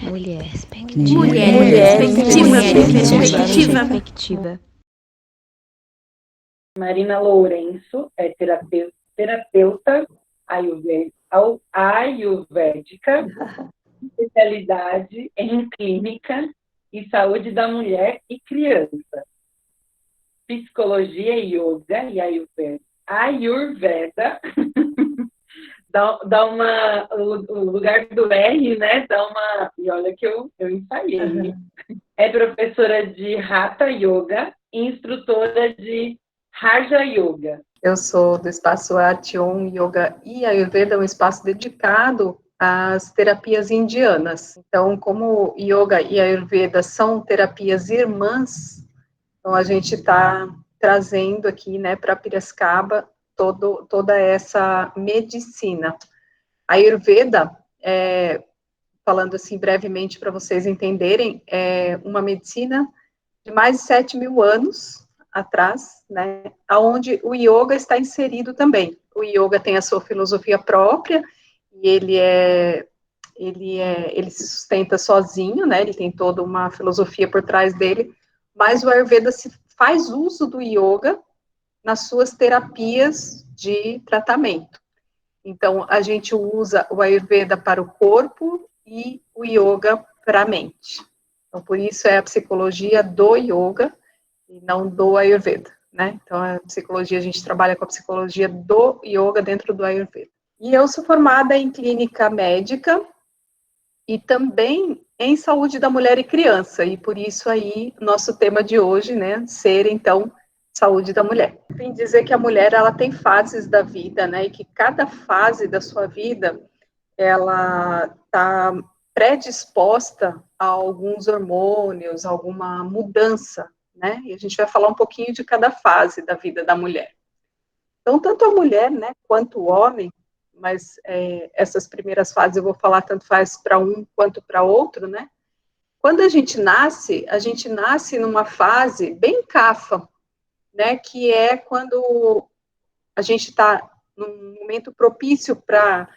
Mulher perspectiva. Marina Lourenço é terapeuta ayurvédica, especialidade em clínica e saúde da mulher e criança, psicologia, yoga e ayurveda dá uma, o lugar do R, né, dá uma, e olha que eu ensaiei. É professora de Hatha Yoga e instrutora de Raja Yoga. Eu sou do espaço Artion Yoga e Ayurveda, um espaço dedicado às terapias indianas. Então, como Yoga e Ayurveda são terapias irmãs, então a gente está trazendo aqui, né, para Piracicaba toda essa medicina. A Ayurveda, falando assim brevemente para vocês entenderem, é uma medicina de mais de 7.000 anos atrás, né, aonde o yoga está inserido também. O yoga tem a sua filosofia própria e ele se sustenta sozinho, né, ele tem toda uma filosofia por trás dele, mas o Ayurveda se faz uso do yoga nas suas terapias de tratamento. Então, a gente usa o Ayurveda para o corpo e o yoga para a mente. Então, por isso é a psicologia do yoga e não do Ayurveda, né? Então, a psicologia, a gente trabalha com a psicologia do yoga dentro do Ayurveda. E eu sou formada em clínica médica e também em saúde da mulher e criança, e por isso aí, nosso tema de hoje, né, ser, então, saúde da mulher. Tem que dizer que a mulher, ela tem fases da vida, né, e que cada fase da sua vida, ela está predisposta a alguns hormônios, alguma mudança, né, e a gente vai falar um pouquinho de cada fase da vida da mulher. Então, tanto a mulher, né, quanto o homem, mas essas primeiras fases eu vou falar tanto faz para um quanto para outro, né, quando a gente nasce numa fase bem cafa, né, que é quando a gente está num momento propício para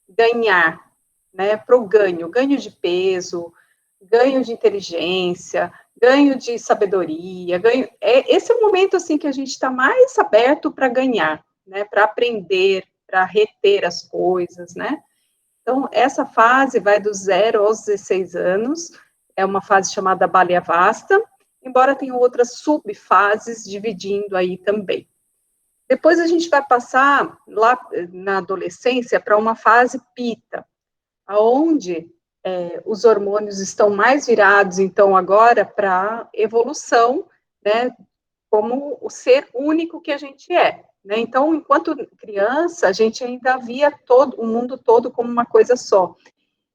ganhar, né, para o ganho de peso, ganho de inteligência, ganho de sabedoria, esse é o momento, assim, que a gente está mais aberto para ganhar, né, para aprender, para reter as coisas, né. Então, essa fase vai do 0 aos 16 anos, é uma fase chamada Balya Vasta, embora tenha outras subfases dividindo aí também. Depois a gente vai passar lá na adolescência para uma fase Pitta, onde os hormônios estão mais virados, então, agora para evolução, né, como o ser único que a gente é. Né? Então, enquanto criança, a gente ainda via o mundo todo como uma coisa só.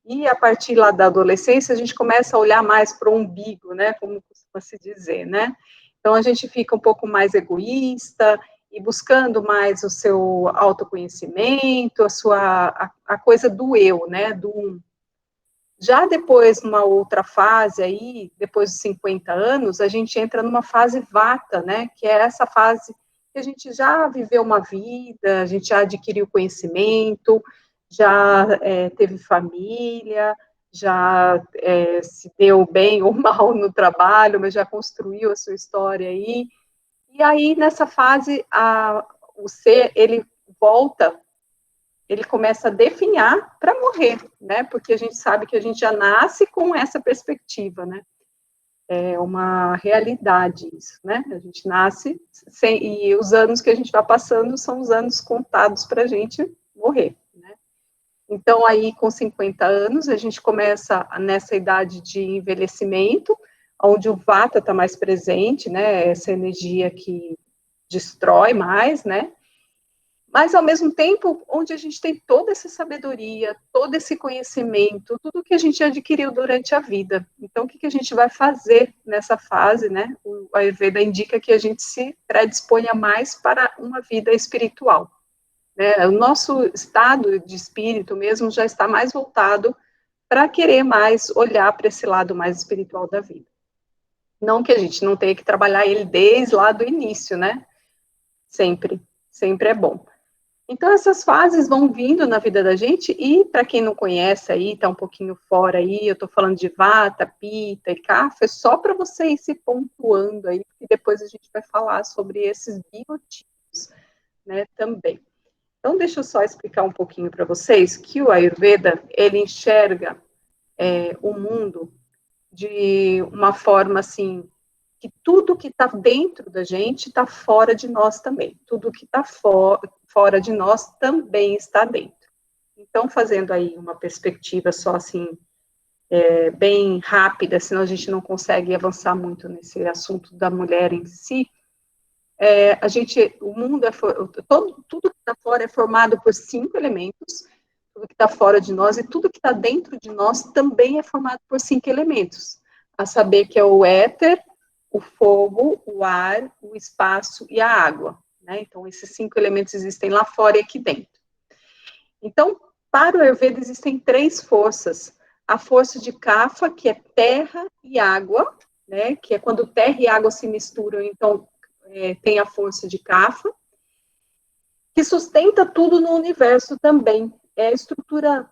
E a partir lá da adolescência, a gente começa a olhar mais para o umbigo, né, como costuma se dizer, né? Então, a gente fica um pouco mais egoísta e buscando mais o seu autoconhecimento, a coisa do eu, né, do um. Já depois, numa outra fase aí, depois dos 50 anos, a gente entra numa fase vata, né, que é essa fase que a gente já viveu uma vida, a gente já adquiriu conhecimento, já teve família, já se deu bem ou mal no trabalho, mas já construiu a sua história aí. E aí, nessa fase, o ser, ele volta, ele começa a definhar para morrer, né? Porque a gente sabe que a gente já nasce com essa perspectiva, né? É uma realidade isso, né? A gente nasce e os anos que a gente vai passando são os anos contados para a gente morrer, né? Então, aí, com 50 anos, a gente começa nessa idade de envelhecimento, onde o Vata está mais presente, né? Essa energia que destrói mais, né? Mas, ao mesmo tempo, onde a gente tem toda essa sabedoria, todo esse conhecimento, tudo que a gente adquiriu durante a vida. Então, o que a gente vai fazer nessa fase, né? O Ayurveda indica que a gente se predisponha mais para uma vida espiritual. Né? O nosso estado de espírito mesmo já está mais voltado para querer mais olhar para esse lado mais espiritual da vida. Não que a gente não tenha que trabalhar ele desde lá do início, né? Sempre é bom. Então, essas fases vão vindo na vida da gente, e para quem não conhece aí, está um pouquinho fora aí, eu estou falando de Vata, Pitta e Kapha, é só para você ir se pontuando aí, porque depois a gente vai falar sobre esses biotipos, né, também. Então, deixa eu só explicar um pouquinho para vocês que o Ayurveda, ele enxerga o mundo de uma forma, assim, que tudo que está dentro da gente está fora de nós também. Tudo que está fora de nós também está dentro. Então, fazendo aí uma perspectiva só assim, bem rápida, senão a gente não consegue avançar muito nesse assunto da mulher em si. O mundo tudo que está fora é formado por 5 elementos, tudo que está fora de nós e tudo que está dentro de nós também é formado por 5 elementos, a saber que é o éter, o fogo, o ar, o espaço e a água, né? Então, esses 5 elementos existem lá fora e aqui dentro. Então, para o Ayurveda existem 3 forças. A força de Kapha, que é terra e água, né? Que é quando terra e água se misturam, então tem a força de Kapha, que sustenta tudo no universo também. É a estrutura,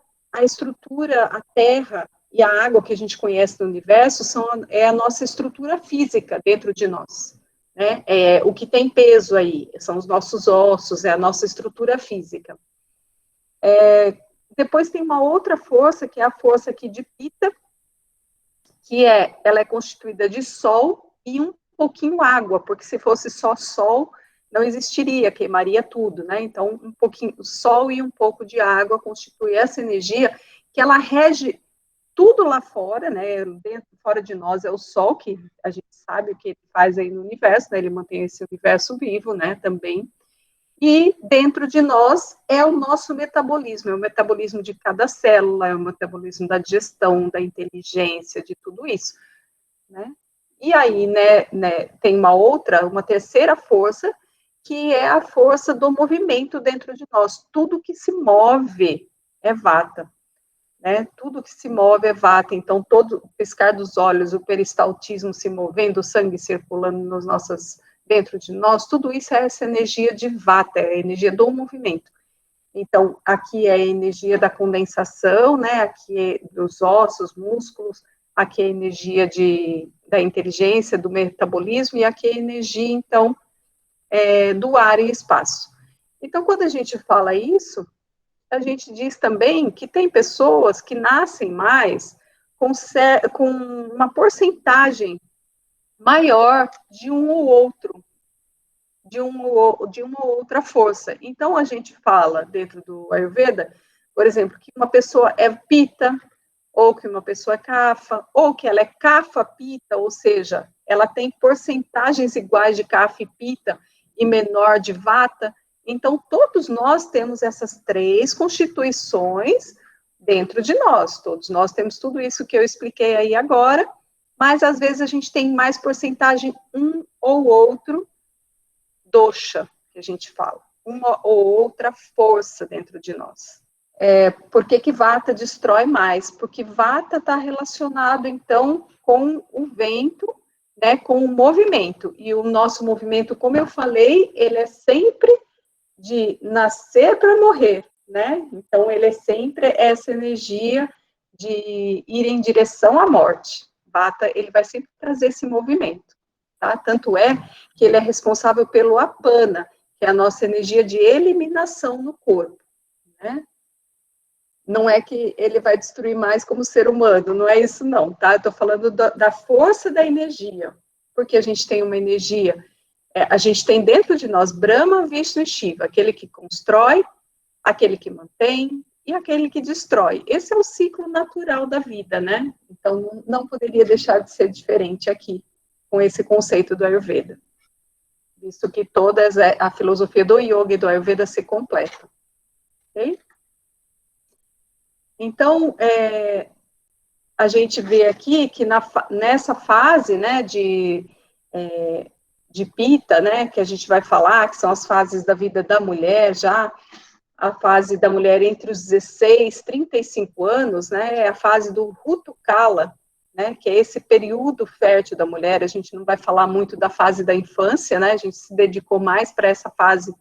a terra e a água que a gente conhece no universo é a nossa estrutura física dentro de nós. Né? O que tem peso aí são os nossos ossos, é a nossa estrutura física. Depois tem uma outra força, que é a força aqui de Pitta, que ela é constituída de sol e um pouquinho água, porque se fosse só sol, não existiria, queimaria tudo, né? Então, um pouquinho, sol e um pouco de água constitui essa energia que ela rege tudo lá fora, né? Fora de nós é o sol, que a gente sabe o que ele faz aí no universo, né? Ele mantém esse universo vivo, né? Também. E dentro de nós é o nosso metabolismo, é o metabolismo de cada célula, é o metabolismo da digestão, da inteligência, de tudo isso, né? E aí, né, tem uma terceira força, que é a força do movimento dentro de nós. Tudo que se move é Vata, né? Tudo que se move é Vata. Então, todo o piscar dos olhos, o peristaltismo se movendo, o sangue circulando dentro de nós, tudo isso é essa energia de Vata, é a energia do movimento. Então, aqui é a energia da condensação, né? Aqui é dos ossos, músculos, aqui é a energia da inteligência, do metabolismo, e aqui é a energia, então, do ar e espaço. Então, quando a gente fala isso, a gente diz também que tem pessoas que nascem mais com uma porcentagem maior de um ou outro, de uma ou outra força. Então, a gente fala, dentro do Ayurveda, por exemplo, que uma pessoa é Pitta, ou que uma pessoa é Kapha, ou que ela é Kapha-Pitta, ou seja, ela tem porcentagens iguais de Kapha e Pitta e menor de Vata. Então, todos nós temos essas 3 constituições dentro de nós. Todos nós temos tudo isso que eu expliquei aí agora, mas às vezes a gente tem mais porcentagem um ou outro dosha, que a gente fala, uma ou outra força dentro de nós. Por que Vata destrói mais? Porque Vata está relacionado, então, com o vento, né, com o movimento. E o nosso movimento, como eu falei, ele é sempre de nascer para morrer, né? Então, ele é sempre essa energia de ir em direção à morte. Vata, ele vai sempre trazer esse movimento, tá? Tanto é que ele é responsável pelo apana, que é a nossa energia de eliminação no corpo, né? Não é que ele vai destruir mais como ser humano, não é isso não, tá? Eu estou falando da força da energia, porque a gente tem uma energia, a gente tem dentro de nós Brahma, Vishnu e Shiva, aquele que constrói, aquele que mantém e aquele que destrói. Esse é o ciclo natural da vida, né? Então, não poderia deixar de ser diferente aqui, com esse conceito do Ayurveda, visto que toda a filosofia do Yoga e do Ayurveda se completam, ok? Então, a gente vê aqui que nessa fase, né, de Pitta, né, que a gente vai falar, que são as fases da vida da mulher, já a fase da mulher entre os 16 e 35 anos, né, é a fase do Rutu Kala, né, que é esse período fértil da mulher. A gente não vai falar muito da fase da infância, né, a gente se dedicou mais para essa fase,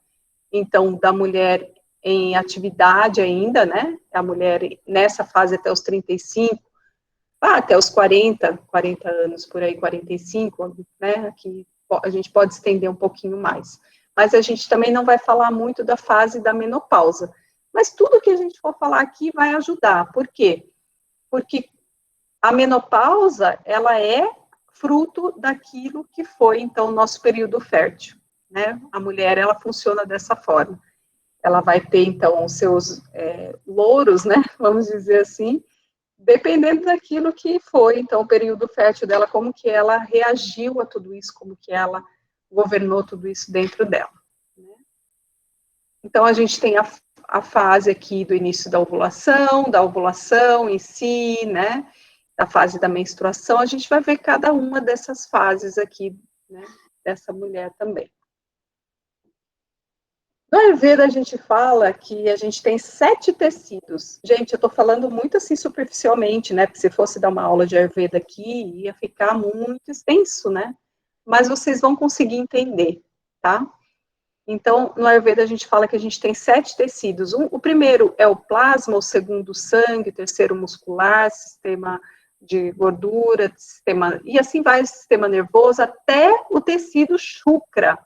então, da mulher em atividade ainda, né? A mulher nessa fase até os 35, até os 40 anos, por aí, 45, né? Aqui a gente pode estender um pouquinho mais. Mas a gente também não vai falar muito da fase da menopausa. Mas tudo que a gente for falar aqui vai ajudar. Por quê? Porque a menopausa, ela é fruto daquilo que foi, então, o nosso período fértil, né? A mulher, ela funciona dessa forma. Ela vai ter, então, os seus louros, né? Vamos dizer assim, dependendo daquilo que foi, então, o período fértil dela, como que ela reagiu a tudo isso, como que ela governou tudo isso dentro dela. Né? Então, a gente tem a fase aqui do início da ovulação em si, né? Da fase da menstruação, a gente vai ver cada uma dessas fases aqui, né? Dessa mulher também. No Ayurveda, a gente fala que a gente tem 7 tecidos. Gente, eu estou falando muito assim superficialmente, né? Porque se fosse dar uma aula de Ayurveda aqui, ia ficar muito extenso, né? Mas vocês vão conseguir entender, tá? Então, no Ayurveda, a gente fala que a gente tem 7 tecidos. O primeiro é o plasma, o segundo o sangue, o terceiro o muscular, sistema de gordura, sistema, e assim vai o sistema nervoso, até o tecido chukra,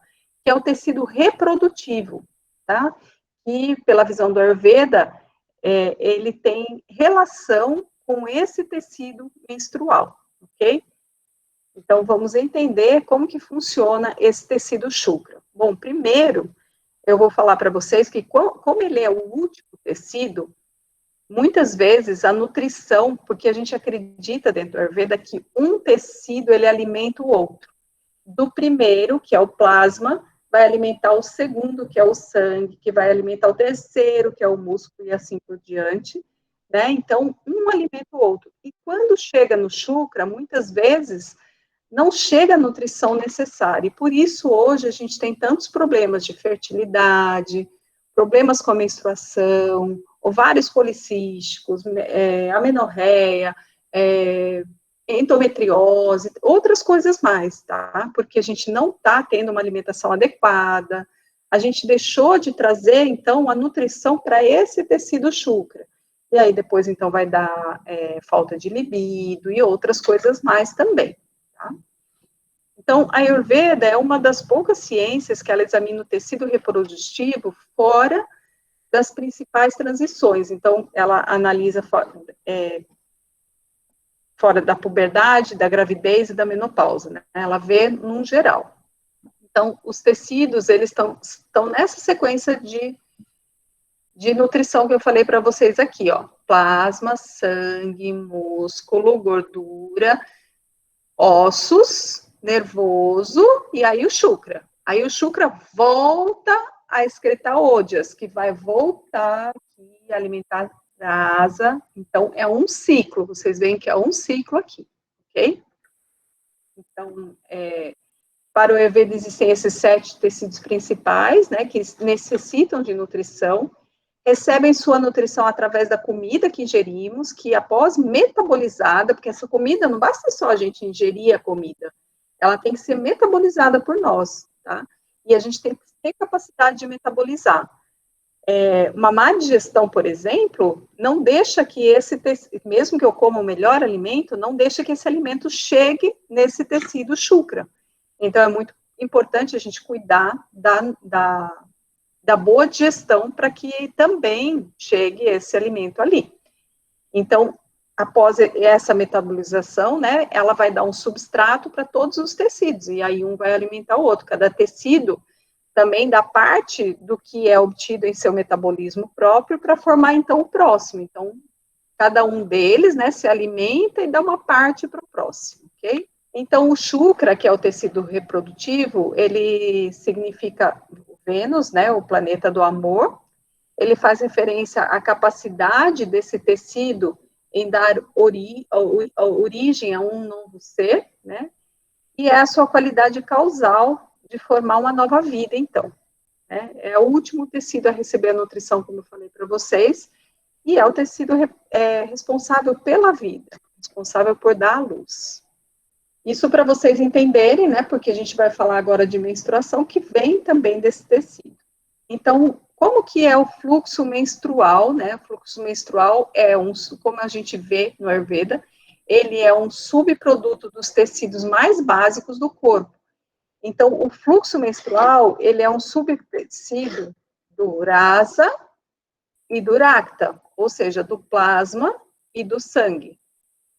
que é o tecido reprodutivo, tá? E pela visão do Ayurveda, ele tem relação com esse tecido menstrual, ok? Então, vamos entender como que funciona esse tecido chukra. Bom, primeiro, eu vou falar para vocês que, como ele é o último tecido, muitas vezes a nutrição, porque a gente acredita dentro do Ayurveda que um tecido, ele alimenta o outro. Do primeiro, que é o plasma, vai alimentar o segundo, que é o sangue, que vai alimentar o terceiro, que é o músculo, e assim por diante. Né? Então, um alimenta o outro. E quando chega no chukra, muitas vezes não chega a nutrição necessária. E por isso, hoje, a gente tem tantos problemas de fertilidade, problemas com a menstruação, ovários policísticos, amenorreia, endometriose, outras coisas mais, tá? Porque a gente não está tendo uma alimentação adequada, a gente deixou de trazer, então, a nutrição para esse tecido chukra. E aí, depois, então, vai dar falta de libido e outras coisas mais também. Tá? Então, a Ayurveda é uma das poucas ciências que ela examina o tecido reprodutivo fora das principais transições. Então, ela analisa fora da puberdade, da gravidez e da menopausa, né? Ela vê num geral. Então, os tecidos, eles estão nessa sequência de nutrição que eu falei para vocês aqui, ó. Plasma, sangue, músculo, gordura, ossos, nervoso, e aí o chukra. Aí o chukra volta a excretar ódias, que vai voltar aqui a alimentar a asa. Então, é um ciclo, vocês veem que é um ciclo aqui, ok? Então, para o Ayurveda existem esses 7 tecidos principais, né, que necessitam de nutrição, recebem sua nutrição através da comida que ingerimos, que após metabolizada, porque essa comida não basta só a gente ingerir a comida, ela tem que ser metabolizada por nós, tá? E a gente tem que ter capacidade de metabolizar. Uma má digestão, por exemplo, não deixa que mesmo que eu coma o melhor alimento, não deixa que esse alimento chegue nesse tecido chukra. Então, é muito importante a gente cuidar da boa digestão para que também chegue esse alimento ali. Então, após essa metabolização, né, ela vai dar um substrato para todos os tecidos, e aí um vai alimentar o outro. Cada tecido também dá parte do que é obtido em seu metabolismo próprio para formar, então, o próximo. Então, cada um deles, né, se alimenta e dá uma parte para o próximo, ok? Então, o chukra, que é o tecido reprodutivo, ele significa Vênus, né, o planeta do amor. Ele faz referência à capacidade desse tecido em dar origem a um novo ser, né? E é a sua qualidade causal de formar uma nova vida, então. Né? É o último tecido a receber a nutrição, como eu falei para vocês, e é o tecido responsável pela vida, responsável por dar a luz. Isso para vocês entenderem, né? Porque a gente vai falar agora de menstruação, que vem também desse tecido. Então, como que é o fluxo menstrual, né? O fluxo menstrual é como a gente vê no Ayurveda, ele é um subproduto dos tecidos mais básicos do corpo. Então, o fluxo menstrual, ele é um subtecido do rasa e do racta, ou seja, do plasma e do sangue,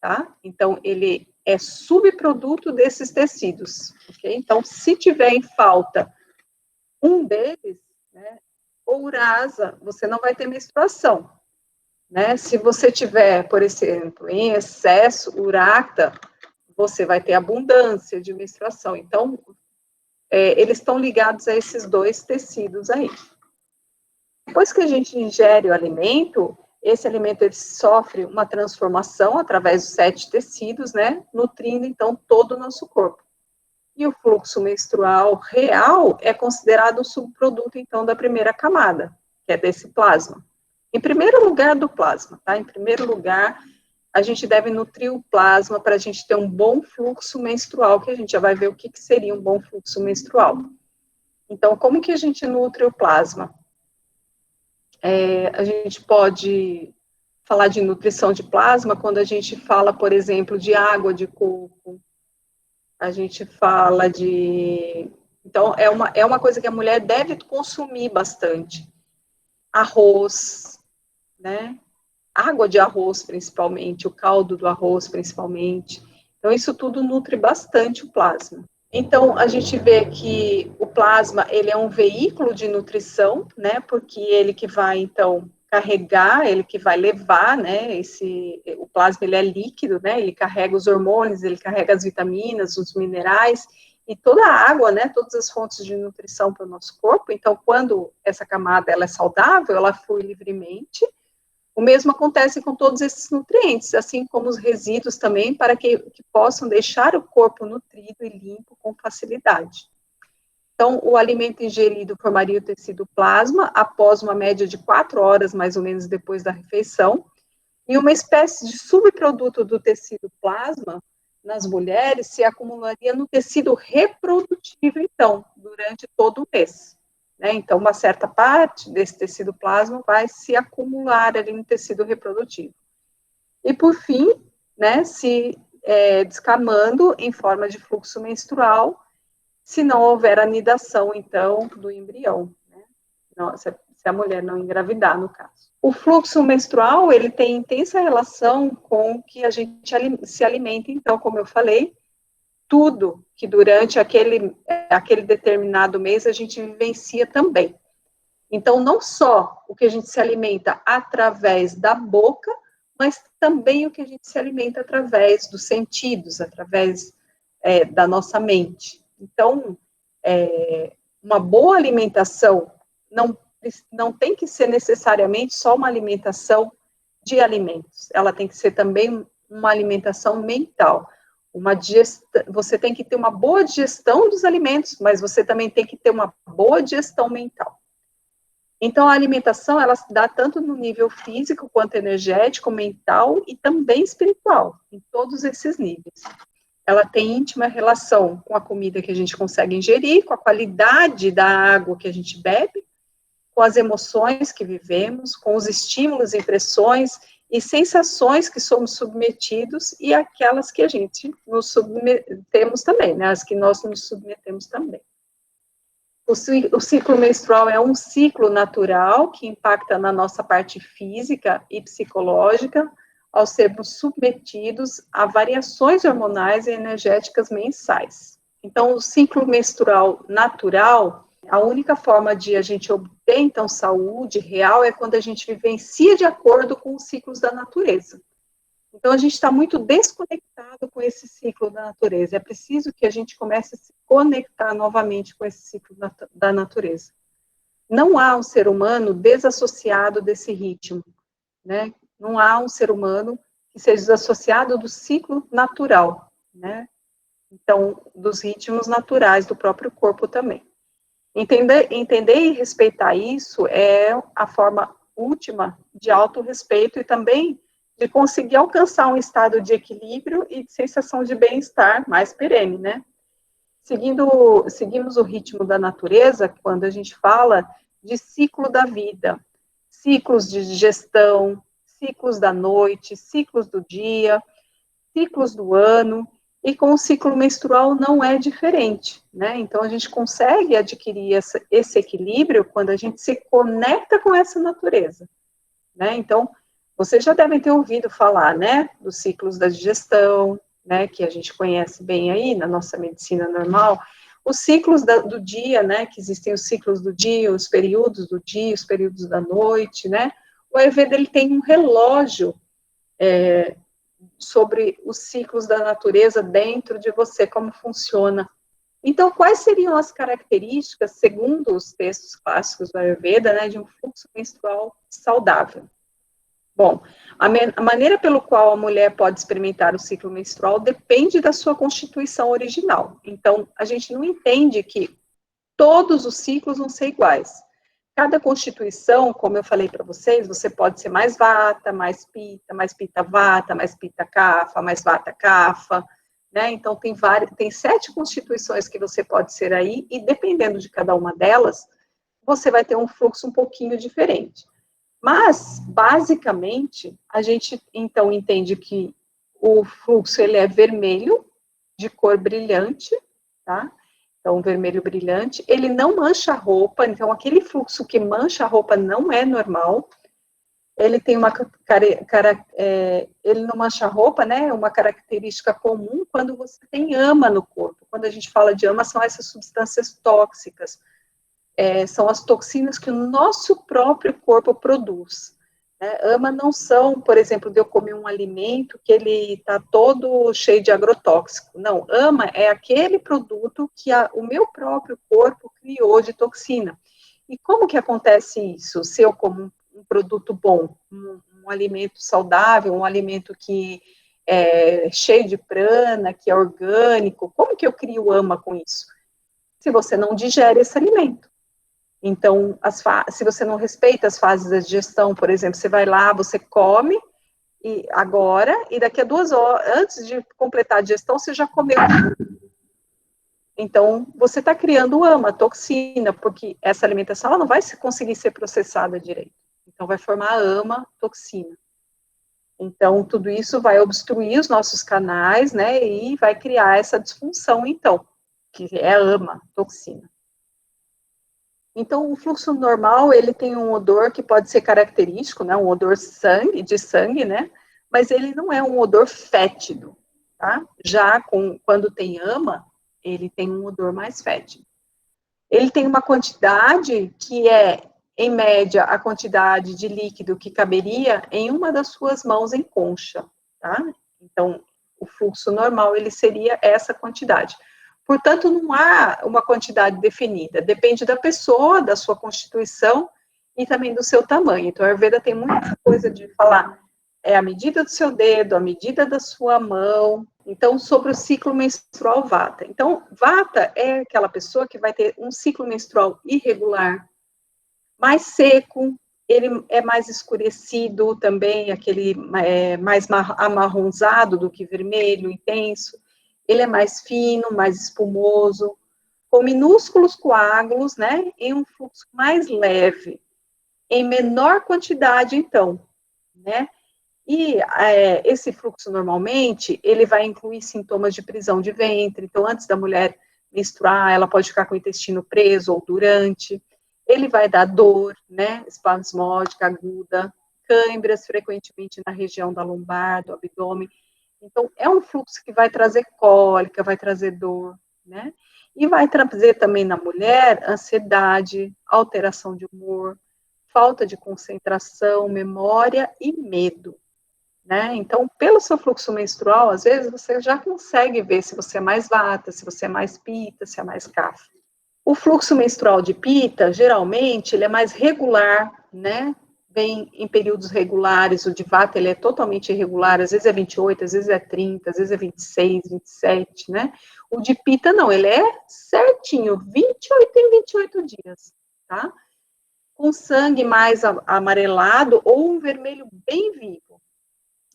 tá? Então, ele é subproduto desses tecidos, ok? Então, se tiver em falta um deles, né, ou rasa, você não vai ter menstruação, né? Se você tiver, por exemplo, em excesso, uracta, você vai ter abundância de menstruação. Então, eles estão ligados a esses dois tecidos aí. Depois que a gente ingere o alimento, esse alimento ele sofre uma transformação através dos 7 tecidos, né, nutrindo, então, todo o nosso corpo. E o fluxo menstrual real é considerado um subproduto, então, da primeira camada, que é desse plasma. Em primeiro lugar, do plasma, tá? Em primeiro lugar, a gente deve nutrir o plasma para a gente ter um bom fluxo menstrual, que a gente já vai ver o que seria um bom fluxo menstrual. Então, como que a gente nutre o plasma? A gente pode falar de nutrição de plasma quando a gente fala, por exemplo, de água de coco, a gente fala de... Então, é uma coisa que a mulher deve consumir bastante. Arroz, né? Água de arroz, principalmente, o caldo do arroz, principalmente. Então, isso tudo nutre bastante o plasma. Então, a gente vê que o plasma, ele é um veículo de nutrição, né, porque ele que vai, então, carregar, ele que vai levar, né, o plasma, ele é líquido, né, ele carrega os hormônios, ele carrega as vitaminas, os minerais, e toda a água, né, todas as fontes de nutrição para o nosso corpo. Então, quando essa camada, ela é saudável, ela flui livremente. O mesmo acontece com todos esses nutrientes, assim como os resíduos também, para que possam deixar o corpo nutrido e limpo com facilidade. Então, o alimento ingerido formaria o tecido plasma após uma média de 4 horas, mais ou menos, depois da refeição, e uma espécie de subproduto do tecido plasma, nas mulheres, se acumularia no tecido reprodutivo, então, durante todo o mês. Então, uma certa parte desse tecido plasma vai se acumular ali no tecido reprodutivo. E, por fim, né, se descamando em forma de fluxo menstrual, se não houver anidação, então, do embrião, né? Não, se a mulher não engravidar, no caso. O fluxo menstrual, ele tem intensa relação com o que a gente se alimenta, então, como eu falei, tudo que durante aquele determinado mês a gente vivencia também. Então, não só o que a gente se alimenta através da boca, mas também o que a gente se alimenta através dos sentidos, através da nossa mente. Então, uma boa alimentação não tem que ser necessariamente só uma alimentação de alimentos, ela tem que ser também uma alimentação mental. Você tem que ter uma boa digestão dos alimentos, mas você também tem que ter uma boa digestão mental. Então, a alimentação, ela se dá tanto no nível físico, quanto energético, mental e também espiritual, em todos esses níveis. Ela tem íntima relação com a comida que a gente consegue ingerir, com a qualidade da água que a gente bebe, com as emoções que vivemos, com os estímulos, impressões e sensações que somos submetidos e aquelas que a gente nos submetemos também, né, as que nós nos submetemos também. O ciclo menstrual é um ciclo natural que impacta na nossa parte física e psicológica ao sermos submetidos a variações hormonais e energéticas mensais. Então, o ciclo menstrual natural, a única forma de a gente obter, então, saúde real é quando a gente vivencia de acordo com os ciclos da natureza. Então, a gente está muito desconectado com esse ciclo da natureza. É preciso que a gente comece a se conectar novamente com esse ciclo da natureza. Não há um ser humano desassociado desse ritmo, né? Não há um ser humano que seja desassociado do ciclo natural, né? Então, dos ritmos naturais do próprio corpo também. Entender e respeitar isso é a forma última de autorrespeito e também de conseguir alcançar um estado de equilíbrio e de sensação de bem-estar mais perene, né? Seguimos o ritmo da natureza, quando a gente fala de ciclo da vida, ciclos de digestão, ciclos da noite, ciclos do dia, ciclos do ano, e com o ciclo menstrual não é diferente, né? Então, a gente consegue adquirir esse equilíbrio quando a gente se conecta com essa natureza, né? Então, vocês já devem ter ouvido falar, né, dos ciclos da digestão, né, que a gente conhece bem aí na nossa medicina normal, os ciclos do dia, né, que existem os ciclos do dia, os períodos do dia, os períodos da noite, né? O Ayurveda, ele tem um relógio sobre os ciclos da natureza dentro de você, como funciona. Então, quais seriam as características, segundo os textos clássicos do Ayurveda, né, de um fluxo menstrual saudável? Bom, a maneira pelo qual a mulher pode experimentar o ciclo menstrual depende da sua constituição original. Então, a gente não entende que todos os ciclos vão ser iguais. Cada constituição, como eu falei para vocês, você pode ser mais vata, mais pita vata, mais pita kapha, mais vata kapha, né? Então, tem 7 constituições que você pode ser aí, e dependendo de cada uma delas, você vai ter um fluxo um pouquinho diferente. Mas, basicamente, a gente, então, entende que o fluxo, ele é vermelho, de cor brilhante, tá? Então, vermelho brilhante, ele não mancha a roupa, então aquele fluxo que mancha a roupa não é normal. Ele tem ele não mancha a roupa, né? Uma característica comum quando você tem ama no corpo. Quando a gente fala de ama, são essas substâncias tóxicas, são as toxinas que o nosso próprio corpo produz. Ama não são, por exemplo, de eu comer um alimento que ele está todo cheio de agrotóxico. Não, ama é aquele produto que o meu próprio corpo criou de toxina. E como que acontece isso? Se eu como um produto bom, um alimento saudável, um alimento que é cheio de prana, que é orgânico, como que eu crio ama com isso? Se você não digere esse alimento. Então, se você não respeita as fases da digestão, por exemplo, você vai lá, você come, e daqui a 2 horas, antes de completar a digestão, você já comeu. Então, você está criando ama, toxina, porque essa alimentação ela não vai conseguir ser processada direito. Então, vai formar ama, toxina. Então, tudo isso vai obstruir os nossos canais, né, e vai criar essa disfunção, então, que é ama, toxina. Então, o fluxo normal, ele tem um odor que pode ser característico, né, um odor de sangue, né, mas ele não é um odor fétido, tá? Já quando tem ama, ele tem um odor mais fétido. Ele tem uma quantidade que é, em média, a quantidade de líquido que caberia em uma das suas mãos em concha, tá? Então, o fluxo normal, ele seria essa quantidade. Portanto, não há uma quantidade definida, depende da pessoa, da sua constituição e também do seu tamanho. Então, a Ayurveda tem muita coisa de falar, a medida do seu dedo, a medida da sua mão. Então, sobre o ciclo menstrual Vata. Então, Vata é aquela pessoa que vai ter um ciclo menstrual irregular, mais seco, ele é mais escurecido também, aquele mais amarronzado do que vermelho, intenso. Ele é mais fino, mais espumoso, com minúsculos coágulos, né, em um fluxo mais leve, em menor quantidade, então, né, e esse fluxo, normalmente, ele vai incluir sintomas de prisão de ventre, então, antes da mulher menstruar, ela pode ficar com o intestino preso ou durante, ele vai dar dor, né, espasmódica, aguda, câimbras, frequentemente na região da lombar, do abdômen. Então, é um fluxo que vai trazer cólica, vai trazer dor, né? E vai trazer também na mulher ansiedade, alteração de humor, falta de concentração, memória e medo, né? Então, pelo seu fluxo menstrual, às vezes você já consegue ver se você é mais vata, se você é mais pita, se é mais kapha. O fluxo menstrual de pita, geralmente, ele é mais regular, né? Vem em períodos regulares, o de vata, ele é totalmente irregular, às vezes é 28, às vezes é 30, às vezes é 26, 27, né? O de pita, não, ele é certinho, 28 em 28 dias, tá? Com sangue mais amarelado ou um vermelho bem vivo.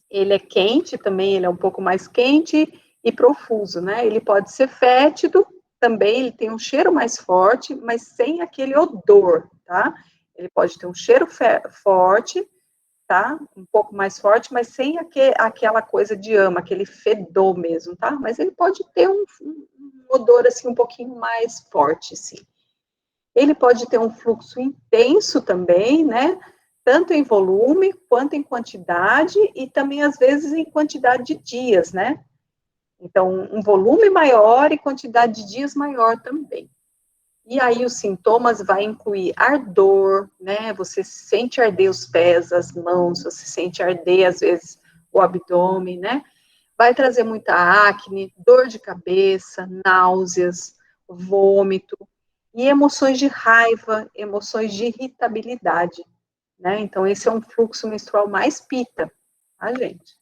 Ele é quente também, ele é um pouco mais quente e profuso, né? Ele pode ser fétido, também ele tem um cheiro mais forte, mas sem aquele odor, tá? Ele pode ter um cheiro forte, tá? Um pouco mais forte, mas sem aquela coisa de ama, aquele fedor mesmo, tá? Mas ele pode ter um odor, assim, um pouquinho mais forte, sim. Ele pode ter um fluxo intenso também, né? Tanto em volume, quanto em quantidade, e também, às vezes, em quantidade de dias, né? Então, um volume maior e quantidade de dias maior também. E aí, os sintomas vai incluir ardor, né? Você sente arder os pés, as mãos, você sente arder, às vezes, o abdômen, né? Vai trazer muita acne, dor de cabeça, náuseas, vômito, e emoções de raiva, emoções de irritabilidade, né? Então, esse é um fluxo menstrual mais pita, tá, gente?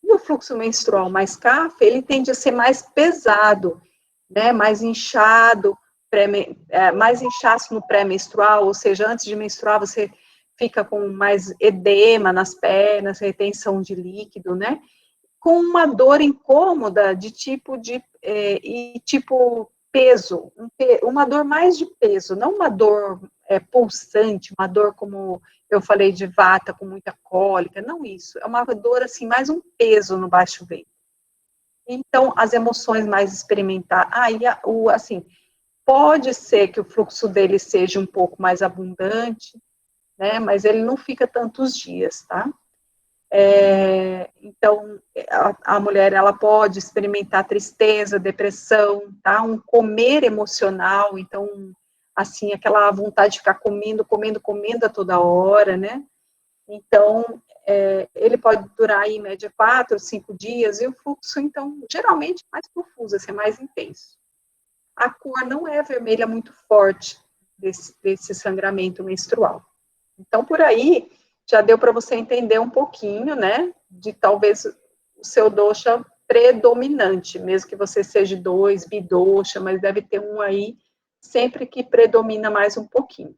E o fluxo menstrual mais CAF, ele tende a ser mais pesado, né? Mais inchado, mais inchaço no pré-menstrual, ou seja, antes de menstruar você fica com mais edema nas pernas, retenção de líquido, né? Com uma dor incômoda de tipo tipo peso, uma dor mais de peso, não uma dor pulsante, uma dor como eu falei de vata com muita cólica, não isso, é uma dor assim, mais um peso no baixo ventre. Então, as emoções mais experimentadas, assim, pode ser que o fluxo dele seja um pouco mais abundante, né, mas ele não fica tantos dias, tá? Então, a mulher, ela pode experimentar tristeza, depressão, tá? Um comer emocional, então, assim, aquela vontade de ficar comendo a toda hora, né? Então, ele pode durar, aí, em média, 4, 5 dias, e o fluxo, então, geralmente, mais profuso, assim, é mais intenso. A cor não é vermelha muito forte desse sangramento menstrual. Então, por aí, já deu para você entender um pouquinho, né, de talvez o seu dosha predominante, mesmo que você seja 2, bidosha, mas deve ter um aí sempre que predomina mais um pouquinho.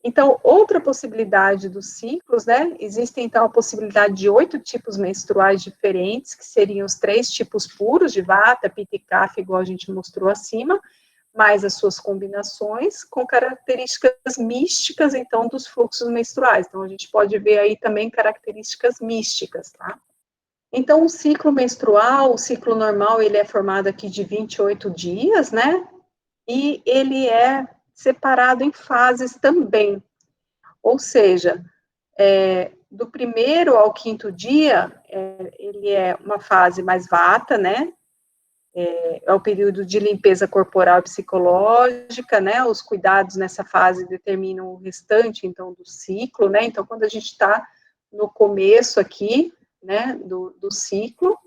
Então, outra possibilidade dos ciclos, né, existe então a possibilidade de 8 tipos menstruais diferentes, que seriam os 3 tipos puros de vata, pitta e kapha, igual a gente mostrou acima, mais as suas combinações, com características místicas, então, dos fluxos menstruais. Então, a gente pode ver aí também características místicas, tá? Então, o ciclo menstrual, o ciclo normal, ele é formado aqui de 28 dias, né? E ele é separado em fases também. Ou seja, do primeiro ao quinto dia, ele é uma fase mais vata, né? É o período de limpeza corporal e psicológica, né? Os cuidados nessa fase determinam o restante, então, do ciclo, né? Então, quando a gente está no começo aqui, né, do ciclo,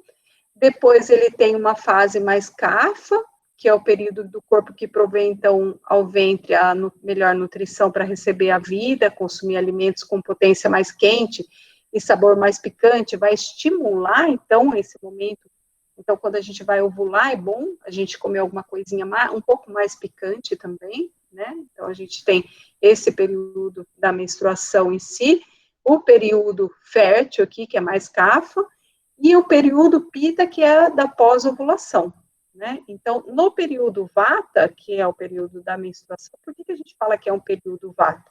depois ele tem uma fase mais kapha, que é o período do corpo que provê, então, ao ventre a melhor nutrição para receber a vida, consumir alimentos com potência mais quente e sabor mais picante, vai estimular, então, esse momento. Então, quando a gente vai ovular, é bom a gente comer alguma coisinha um pouco mais picante também, né? Então, a gente tem esse período da menstruação em si, o período fértil aqui, que é mais kapha, e o período pita, que é da pós-ovulação, né? Então, no período vata, que é o período da menstruação, por que a gente fala que é um período vata?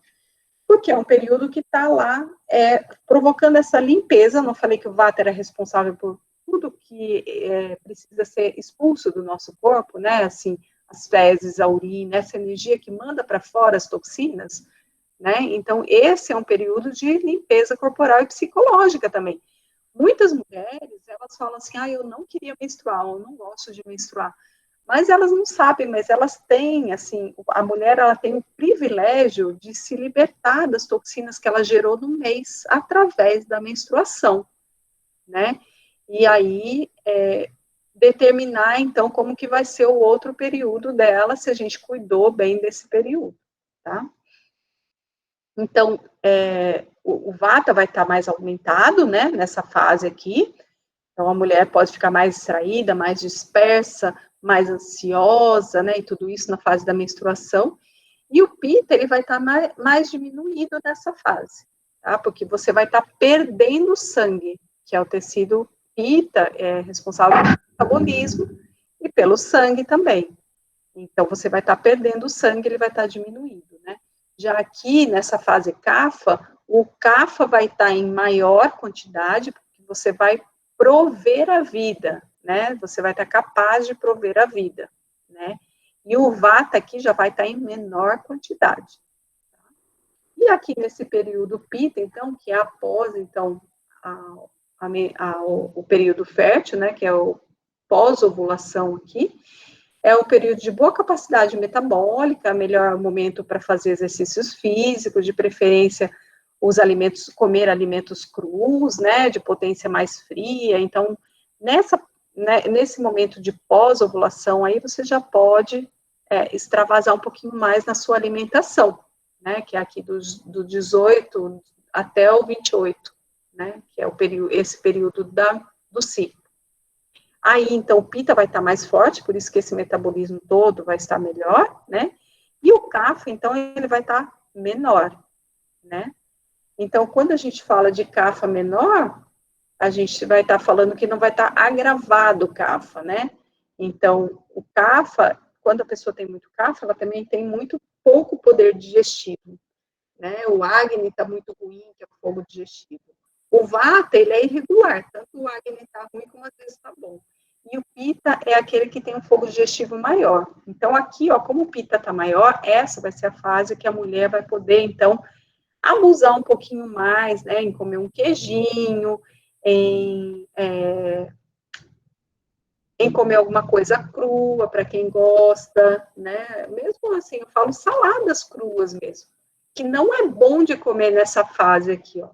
Porque é um período que está lá provocando essa limpeza. Não falei que o vata era responsável por tudo que precisa ser expulso do nosso corpo, né? Assim, as fezes, a urina, essa energia que manda para fora as toxinas, né? Então, esse é um período de limpeza corporal e psicológica também. Muitas mulheres, elas falam assim, eu não queria menstruar, eu não gosto de menstruar. Mas elas não sabem, mas elas têm, assim, a mulher, ela tem o privilégio de se libertar das toxinas que ela gerou no mês, através da menstruação, né? E aí, determinar, então, como que vai ser o outro período dela, se a gente cuidou bem desse período, tá? Então, o vata vai estar mais aumentado, né, nessa fase aqui. Então, a mulher pode ficar mais distraída, mais dispersa, mais ansiosa, né, e tudo isso na fase da menstruação. E o Pitta, ele vai estar mais diminuído nessa fase, tá? Porque você vai estar perdendo sangue, que é o tecido Pitta, responsável pelo metabolismo e pelo sangue também. Então, você vai estar perdendo sangue, ele vai estar diminuído, né? Já aqui, nessa fase Kapha, o Kapha vai estar em maior quantidade, porque você vai prover a vida, né? Você vai estar capaz de prover a vida, né? E o Vata aqui já vai estar em menor quantidade. E aqui nesse período Pitta, então, que é após, então, o período fértil, né, que é o pós-ovulação aqui, é o período de boa capacidade metabólica, melhor momento para fazer exercícios físicos, de preferência comer alimentos crus, né, de potência mais fria. Então, nesse momento de pós-ovulação aí, você já pode extravasar um pouquinho mais na sua alimentação, né, que é aqui do 18 até o 28, né, que é esse período do ciclo. Aí, então, o Pitta vai estar mais forte, por isso que esse metabolismo todo vai estar melhor, né, e o Kapha, então, ele vai estar menor, né. Então, quando a gente fala de Kapha menor, a gente vai estar falando que não vai estar agravado o Kapha, né. Então, o Kapha, quando a pessoa tem muito Kapha, ela também tem muito pouco poder digestivo, né? O Agni está muito ruim, que é o fogo digestivo. O Vata, ele é irregular, tanto o Agni está ruim como às vezes está bom. E o Pitta é aquele que tem um fogo digestivo maior. Então, aqui, ó, como o Pitta está maior, essa vai ser a fase que a mulher vai poder, então, abusar um pouquinho mais, né, em comer um queijinho, em comer alguma coisa crua, para quem gosta, né, mesmo assim, eu falo saladas cruas mesmo, que não é bom de comer nessa fase aqui, ó.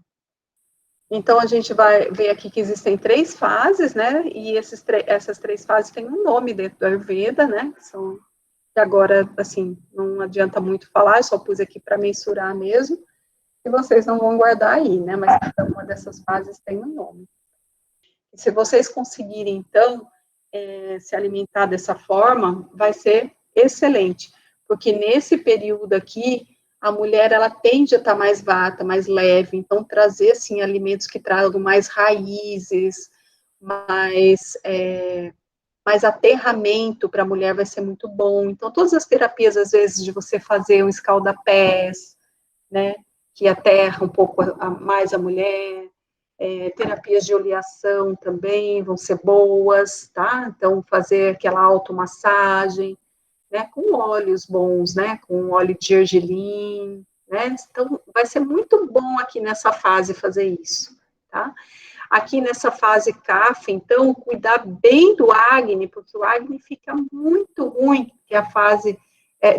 Então, a gente vai ver aqui que existem 3 fases, né, e essas 3 fases têm um nome dentro do Ayurveda, né, que agora, assim, não adianta muito falar, eu só pus aqui para mensurar mesmo, e vocês não vão guardar aí, né, mas cada uma dessas fases tem um nome. E se vocês conseguirem, então, se alimentar dessa forma, vai ser excelente, porque nesse período aqui, a mulher, ela tende a estar mais vata, mais leve, então trazer, assim, alimentos que tragam mais raízes, mais aterramento para a mulher vai ser muito bom. Então, todas as terapias, às vezes, de você fazer um escalda-pés, né, que aterra um pouco mais a mulher, terapias de oleação também vão ser boas, tá? Então, fazer aquela automassagem, né, com óleos bons, né, com óleo de gergelim, né? Então, vai ser muito bom aqui nessa fase fazer isso, tá? Aqui nessa fase Kapha, então, cuidar bem do Agni, porque o Agni fica muito ruim, que é a fase,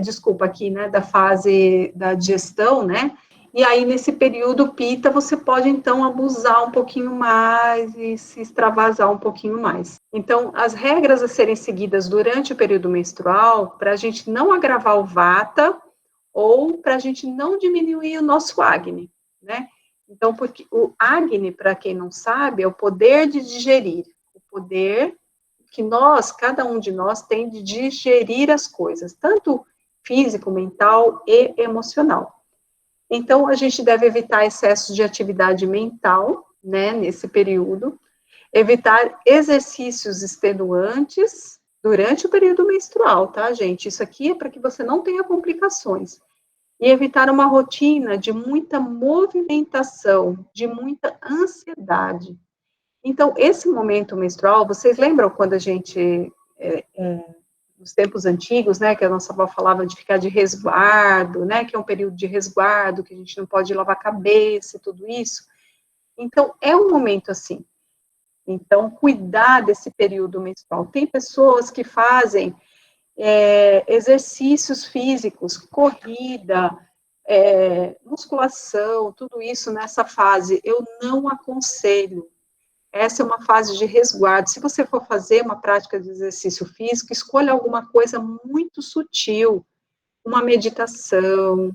desculpa, aqui, né, da fase da digestão, né? E aí, nesse período Pitta, você pode, então, abusar um pouquinho mais e se extravasar um pouquinho mais. Então, as regras a serem seguidas durante o período menstrual, para a gente não agravar o Vata ou para a gente não diminuir o nosso Agni, né? Então, porque o Agni, para quem não sabe, é o poder de digerir, o poder que cada um de nós tem de digerir as coisas, tanto físico, mental e emocional. Então, a gente deve evitar excessos de atividade mental, né, nesse período, evitar exercícios extenuantes durante o período menstrual, tá, gente? Isso aqui é para que você não tenha complicações. E evitar uma rotina de muita movimentação, de muita ansiedade. Então, esse momento menstrual, vocês lembram quando a gente, nos tempos antigos, né, que a nossa avó falava de ficar de resguardo, né, que é um período de resguardo, que a gente não pode lavar a cabeça e tudo isso? Então, é um momento assim. Então, cuidar desse período menstrual. Tem pessoas que fazem exercícios físicos, corrida, musculação, tudo isso nessa fase, eu não aconselho. Essa é uma fase de resguardo. Se você for fazer uma prática de exercício físico, escolha alguma coisa muito sutil, uma meditação,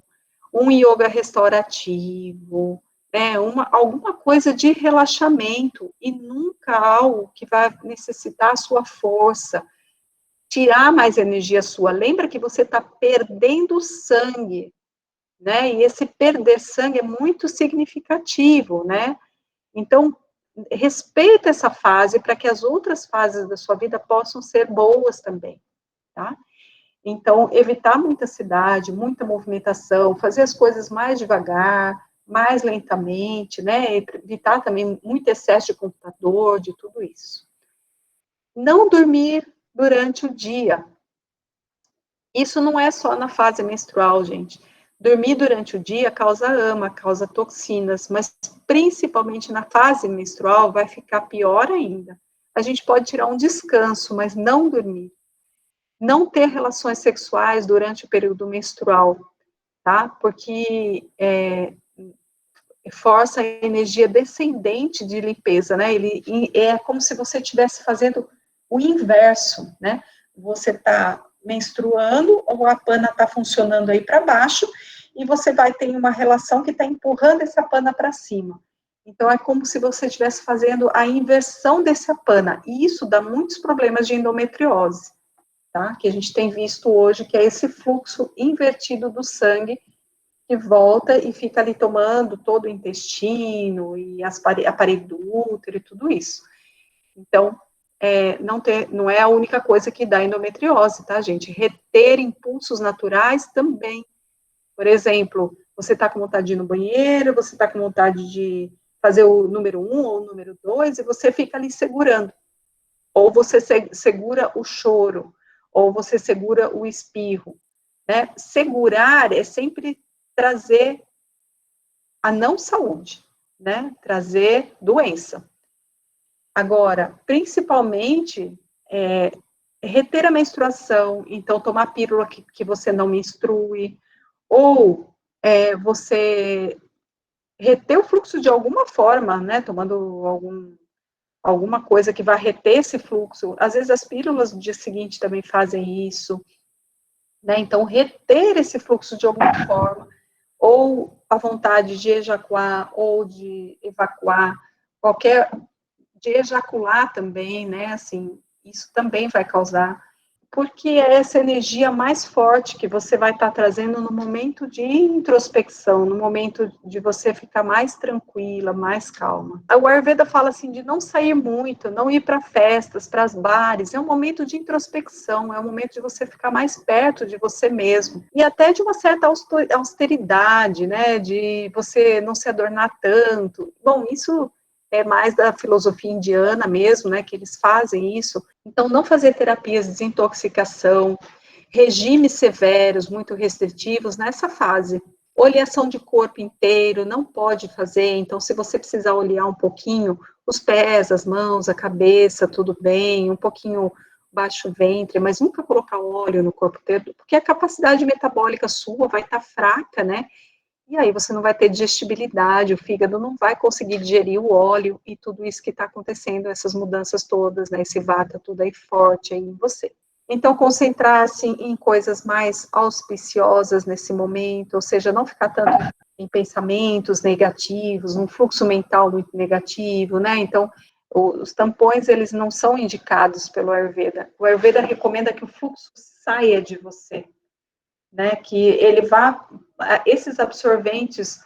um yoga restaurativo, né, alguma coisa de relaxamento, e nunca algo que vai necessitar a sua força, tirar mais energia sua. Lembra que você está perdendo sangue, né? E esse perder sangue é muito significativo, né? Então, respeita essa fase para que as outras fases da sua vida possam ser boas também, tá? Então, evitar muita cidade, muita movimentação, fazer as coisas mais devagar, mais lentamente, né? Evitar também muito excesso de computador, de tudo isso. Não dormir durante o dia. Isso não é só na fase menstrual, gente. Dormir durante o dia causa ama, causa toxinas, mas principalmente na fase menstrual vai ficar pior ainda. A gente pode tirar um descanso, mas não dormir. Não ter relações sexuais durante o período menstrual, tá? Porque força a energia descendente de limpeza, né? Ele é como se você estivesse fazendo o inverso, né? Você está menstruando, ou a pana está funcionando aí para baixo, e você vai ter uma relação que está empurrando essa pana para cima. Então, é como se você estivesse fazendo a inversão dessa pana, e isso dá muitos problemas de endometriose, tá? Que a gente tem visto hoje, que é esse fluxo invertido do sangue, que volta e fica ali tomando todo o intestino e a parede do útero e tudo isso. Então, não é a única coisa que dá endometriose, tá, gente? Reter impulsos naturais também. Por exemplo, você está com vontade de ir no banheiro, você está com vontade de fazer o número 1 ou o número 2, e você fica ali segurando. Ou você segura o choro, ou você segura o espirro. Né? Segurar é sempre trazer a não saúde, né? Trazer doença. Agora, principalmente, reter a menstruação, então tomar pílula que você não menstrue, ou você reter o fluxo de alguma forma, né? Tomando alguma coisa que vai reter esse fluxo. Às vezes as pílulas do dia seguinte também fazem isso, né? Então, reter esse fluxo de alguma forma, ou a vontade de ejacular, ou de evacuar, de ejacular também, né, assim, isso também vai causar, porque é essa energia mais forte que você vai estar trazendo no momento de introspecção, no momento de você ficar mais tranquila, mais calma. O Ayurveda fala assim de não sair muito, não ir para festas, para os bares, é um momento de introspecção, é um momento de você ficar mais perto de você mesmo, e até de uma certa austeridade, né, de você não se adornar tanto. Bom, isso é mais da filosofia indiana mesmo, né, que eles fazem isso. Então, não fazer terapias de desintoxicação, regimes severos, muito restritivos nessa fase. Oleação de corpo inteiro, não pode fazer. Então, se você precisar olear um pouquinho, os pés, as mãos, a cabeça, tudo bem, um pouquinho baixo ventre, mas nunca colocar óleo no corpo inteiro, porque a capacidade metabólica sua vai estar fraca, né? E aí você não vai ter digestibilidade, o fígado não vai conseguir digerir o óleo e tudo isso que está acontecendo, essas mudanças todas, né, esse vata tudo aí forte aí em você. Então, concentrar-se em coisas mais auspiciosas nesse momento, ou seja, não ficar tanto em pensamentos negativos, um fluxo mental muito negativo, né, então, os tampões, eles não são indicados pelo Ayurveda. O Ayurveda recomenda que o fluxo saia de você, né, que ele vá, esses absorventes,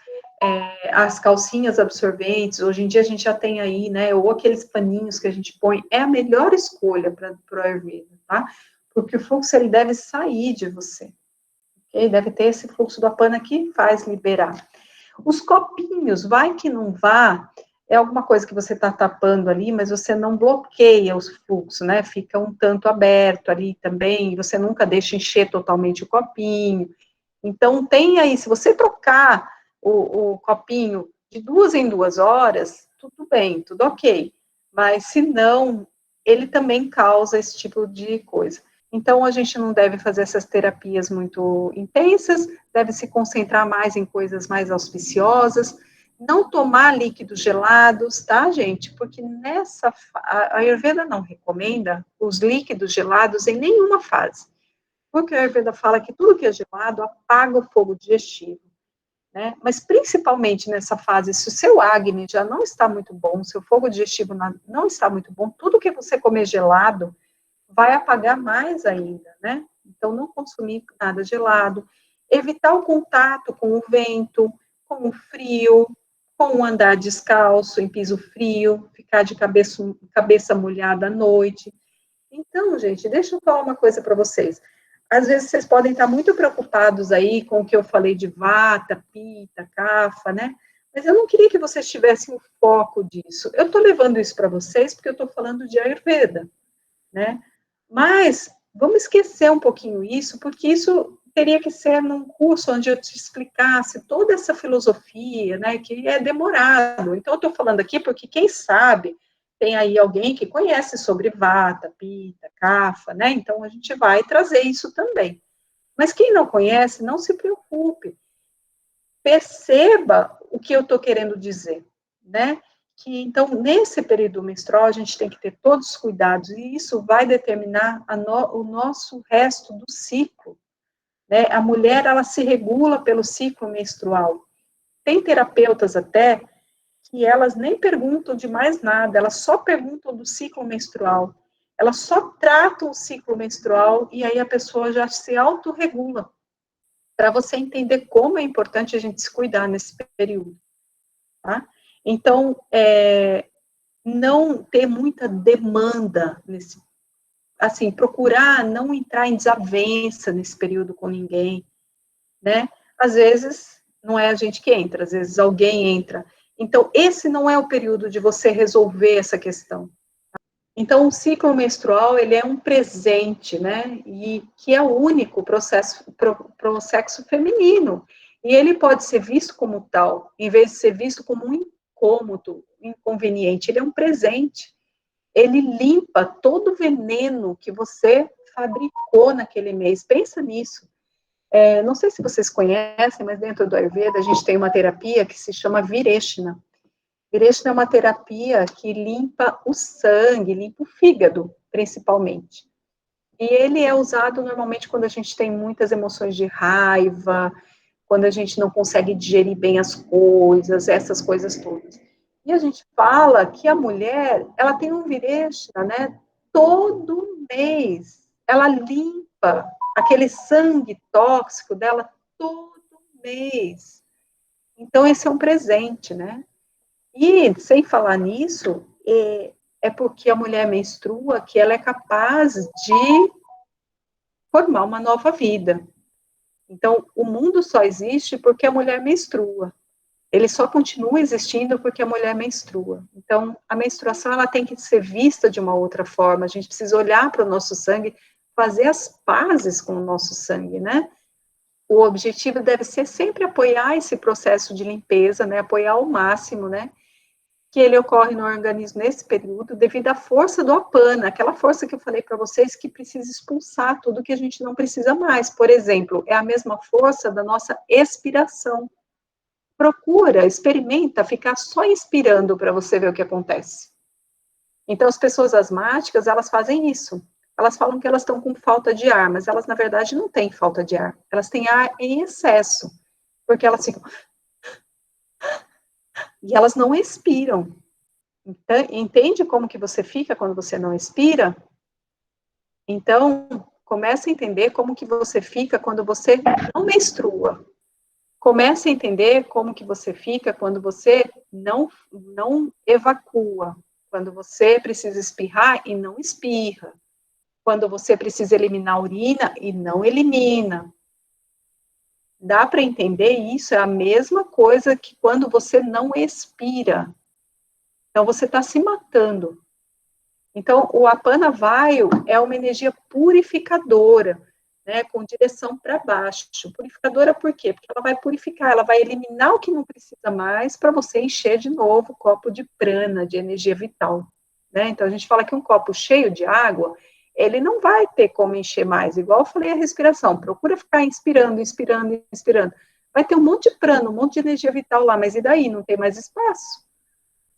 as calcinhas absorventes, hoje em dia a gente já tem aí, né, ou aqueles paninhos que a gente põe, é a melhor escolha para o Ayurveda, tá? Porque o fluxo, ele deve sair de você, ok? Deve ter esse fluxo da pana que faz liberar. Os copinhos, vai que não vá, é alguma coisa que você está tapando ali, mas você não bloqueia os fluxos, né? Fica um tanto aberto ali também, você nunca deixa encher totalmente o copinho. Então, tem aí, se você trocar o copinho de 2 em 2 horas, tudo bem, tudo ok. Mas, se não, ele também causa esse tipo de coisa. Então, a gente não deve fazer essas terapias muito intensas, deve se concentrar mais em coisas mais auspiciosas, não tomar líquidos gelados, tá, gente? Porque a Ayurveda não recomenda os líquidos gelados em nenhuma fase. Porque a Ayurveda fala que tudo que é gelado apaga o fogo digestivo, né? Mas principalmente nessa fase, se o seu Agni já não está muito bom, seu fogo digestivo não está muito bom, tudo que você comer gelado vai apagar mais ainda, né? Então, não consumir nada gelado, evitar o contato com o vento, com o frio, com o andar descalço em piso frio, ficar de cabeça molhada à noite. Então, gente, deixa eu falar uma coisa para vocês. às vezes vocês podem estar muito preocupados aí com o que eu falei de vata, pita, kapha, né? Mas eu não queria que vocês tivessem o foco disso. Eu estou levando isso para vocês porque eu estou falando de Ayurveda, né? Mas vamos esquecer um pouquinho isso, porque isso teria que ser num curso onde eu te explicasse toda essa filosofia, né? Que é demorado. Então, eu estou falando aqui porque, quem sabe, tem aí alguém que conhece sobre vata, pita, kapha, né? Então, a gente vai trazer isso também. Mas quem não conhece, não se preocupe. Perceba o que eu estou querendo dizer, né? Que, então, nesse período menstrual, a gente tem que ter todos os cuidados, e isso vai determinar o nosso resto do ciclo, né? A mulher, ela se regula pelo ciclo menstrual. Tem terapeutas até que elas nem perguntam de mais nada, elas só perguntam do ciclo menstrual. Elas só tratam o ciclo menstrual e aí a pessoa já se autorregula, para você entender como é importante a gente se cuidar nesse período, tá? Então, não ter muita demanda nesse, assim, procurar não entrar em desavença nesse período com ninguém, né? Às vezes, não é a gente que entra, às vezes alguém entra. Então, esse não é o período de você resolver essa questão. Então, o ciclo menstrual, ele é um presente, né? E que é único para o sexo feminino. E ele pode ser visto como tal, em vez de ser visto como um incômodo, inconveniente. Ele é um presente. Ele limpa todo o veneno que você fabricou naquele mês. Pensa nisso. Não sei se vocês conhecem, mas dentro do Ayurveda a gente tem uma terapia que se chama Vireshna. Vireshna é uma terapia que limpa o sangue, limpa o fígado, principalmente. E ele é usado normalmente quando a gente tem muitas emoções de raiva, quando a gente não consegue digerir bem as coisas, essas coisas todas. E a gente fala que a mulher, ela tem um Vireshna, né? Todo mês. Ela limpa aquele sangue tóxico dela todo mês. Então, esse é um presente, né? E, sem falar nisso, é porque a mulher menstrua que ela é capaz de formar uma nova vida. Então, o mundo só existe porque a mulher menstrua. Ele só continua existindo porque a mulher menstrua. Então, a menstruação, ela tem que ser vista de uma outra forma. A gente precisa olhar para o nosso sangue, fazer as pazes com o nosso sangue, né? O objetivo deve ser sempre apoiar esse processo de limpeza, né? Apoiar ao máximo, né? Que ele ocorre no organismo nesse período, devido à força do Apana, aquela força que eu falei para vocês que precisa expulsar tudo que a gente não precisa mais. Por exemplo, é a mesma força da nossa expiração. Procura, experimenta ficar só inspirando para você ver o que acontece. Então, as pessoas asmáticas, elas fazem isso. Elas falam que elas estão com falta de ar, mas elas, na verdade, não têm falta de ar. Elas têm ar em excesso, porque elas ficam... E elas não expiram. Então, entende como que você fica quando você não expira? Então, comece a entender como que você fica quando você não menstrua. Comece a entender como que você fica quando você não evacua. Quando você precisa espirrar e não espirra. Quando você precisa eliminar a urina e não elimina. Dá para entender isso? É a mesma coisa que quando você não expira. Então, você está se matando. Então, o Apana Vayu é uma energia purificadora, né, com direção para baixo. Purificadora por quê? Porque ela vai purificar, ela vai eliminar o que não precisa mais para você encher de novo o copo de prana, de energia vital. Né? Então, a gente fala que um copo cheio de água, ele não vai ter como encher mais, igual eu falei a respiração, procura ficar inspirando, inspirando, inspirando. Vai ter um monte de prana, um monte de energia vital lá, mas e daí? Não tem mais espaço.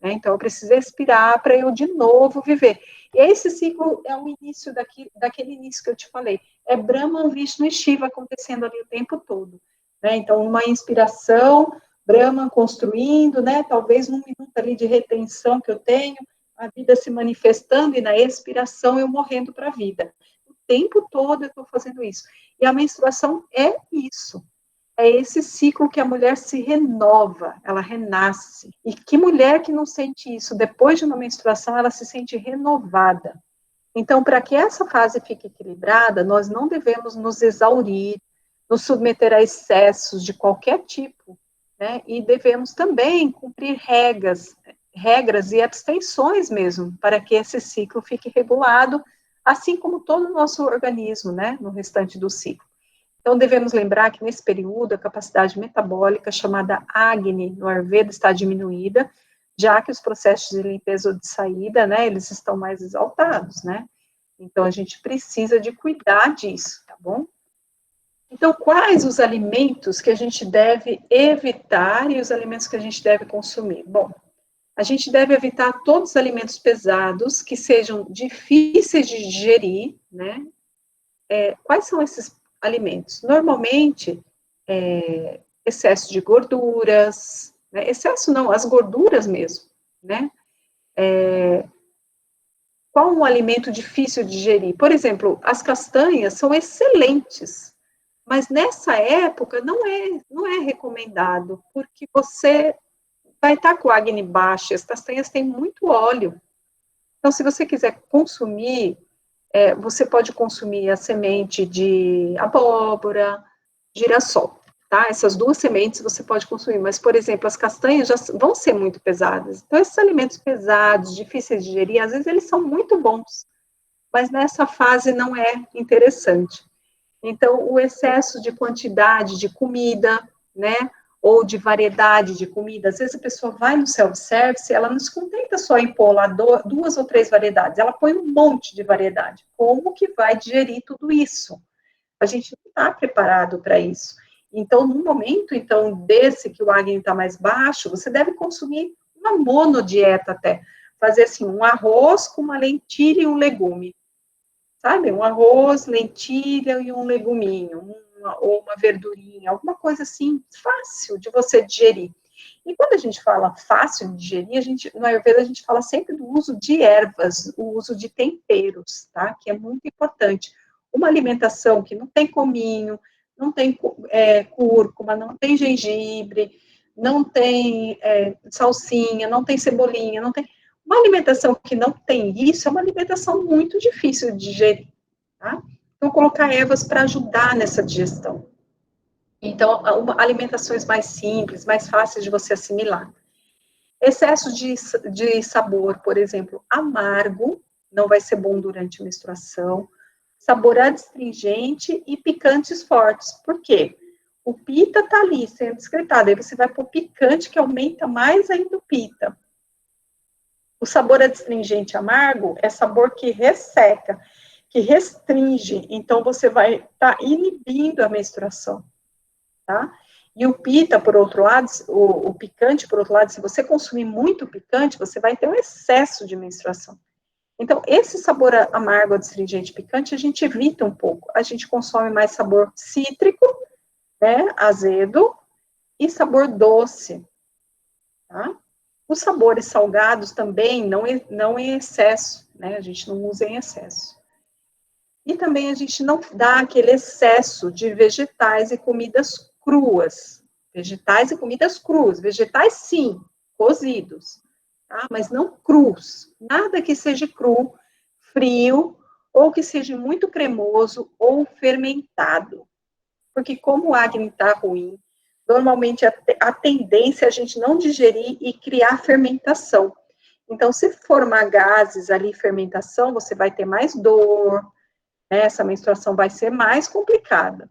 Então, eu preciso expirar para eu de novo viver. E esse ciclo é o início daquele início que eu te falei. É Brahma, Vishnu e Shiva acontecendo ali o tempo todo. Né? Então, uma inspiração, Brahma construindo, né? Talvez num minuto ali de retenção que eu tenho, a vida se manifestando, e na expiração eu morrendo para a vida. O tempo todo eu estou fazendo isso. E a menstruação é isso. É esse ciclo que a mulher se renova, ela renasce. E que mulher que não sente isso? Depois de uma menstruação, ela se sente renovada. Então, para que essa fase fique equilibrada, nós não devemos nos exaurir, nos submeter a excessos de qualquer tipo, né? E devemos também cumprir regras e abstenções mesmo, para que esse ciclo fique regulado, assim como todo o nosso organismo, né? No restante do ciclo. Então, devemos lembrar que nesse período a capacidade metabólica, chamada Agni, no Ayurveda, está diminuída, já que os processos de limpeza ou de saída, né, eles estão mais exaltados, né? Então, a gente precisa de cuidar disso, tá bom? Então, quais os alimentos que a gente deve evitar e os alimentos que a gente deve consumir? Bom, a gente deve evitar todos os alimentos pesados, que sejam difíceis de digerir, né? Quais são esses alimentos? Normalmente, excesso de gorduras, né? Excesso não, as gorduras mesmo, né? Qual um alimento difícil de digerir? Por exemplo, as castanhas são excelentes, mas nessa época não é recomendado, porque você vai estar com o acne baixo, as castanhas têm muito óleo. Então, se você quiser consumir, você pode consumir a semente de abóbora, girassol, tá? Essas duas sementes você pode consumir, mas, por exemplo, as castanhas já vão ser muito pesadas. Então, esses alimentos pesados, difíceis de digerir, às vezes eles são muito bons, mas nessa fase não é interessante. Então, o excesso de quantidade de comida, né, ou de variedade de comida, às vezes a pessoa vai no self-service, ela não se contenta só em pôr lá 2 ou 3 variedades, ela põe um monte de variedade. Como que vai digerir tudo isso? A gente não está preparado para isso. Então, no momento, desse que o acne está mais baixo, você deve consumir uma monodieta até. Fazer assim, um arroz com uma lentilha e um legume. Sabe? Um arroz, lentilha e um leguminho, ou uma verdurinha, alguma coisa assim, fácil de você digerir. E quando a gente fala fácil de digerir, no Ayurveda a gente fala sempre do uso de ervas, o uso de temperos, tá? Que é muito importante. Uma alimentação que não tem cominho, não tem cúrcuma, não tem gengibre, não tem salsinha, não tem cebolinha, não tem... Uma alimentação que não tem isso é uma alimentação muito difícil de digerir, tá? Então, colocar ervas para ajudar nessa digestão. Então, alimentações mais simples, mais fáceis de você assimilar. Excesso de sabor, por exemplo, amargo, não vai ser bom durante a menstruação. Sabor adstringente e picantes fortes. Por quê? O pita está ali sendo excretado, aí você vai pôr picante, que aumenta mais ainda o pita. O sabor adstringente amargo é sabor que resseca, que restringe, então você vai estar inibindo a menstruação, tá? E o pita, por outro lado, o picante, por outro lado, se você consumir muito picante, você vai ter um excesso de menstruação. Então, esse sabor amargo, adstringente, picante, a gente evita um pouco. A gente consome mais sabor cítrico, né, azedo, e sabor doce, tá? Os sabores salgados também, não em excesso, né? A gente não usa em excesso. E também a gente não dá aquele excesso de vegetais e comidas cruas. Vegetais e comidas cruas. Vegetais, sim, cozidos, tá? Mas não crus. Nada que seja cru, frio, ou que seja muito cremoso ou fermentado. Porque como o acne está ruim, normalmente a tendência é a gente não digerir e criar fermentação. Então, se formar gases ali, fermentação, você vai ter mais dor, né? Essa menstruação vai ser mais complicada.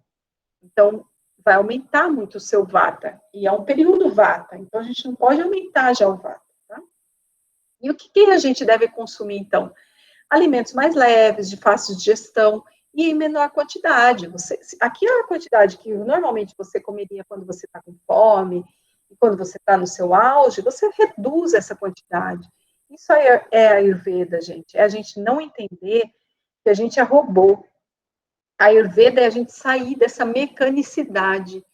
Então, vai aumentar muito o seu vata. E é um período vata, então a gente não pode aumentar já o vata, tá? E o que a gente deve consumir, então? Alimentos mais leves, de fácil digestão, e em menor quantidade. Aqui é a quantidade que normalmente você comeria quando você está com fome, e quando você está no seu auge, você reduz essa quantidade. Isso é a Ayurveda, gente. É a gente não entender que a gente é robô. A Ayurveda é a gente sair dessa mecanicidade.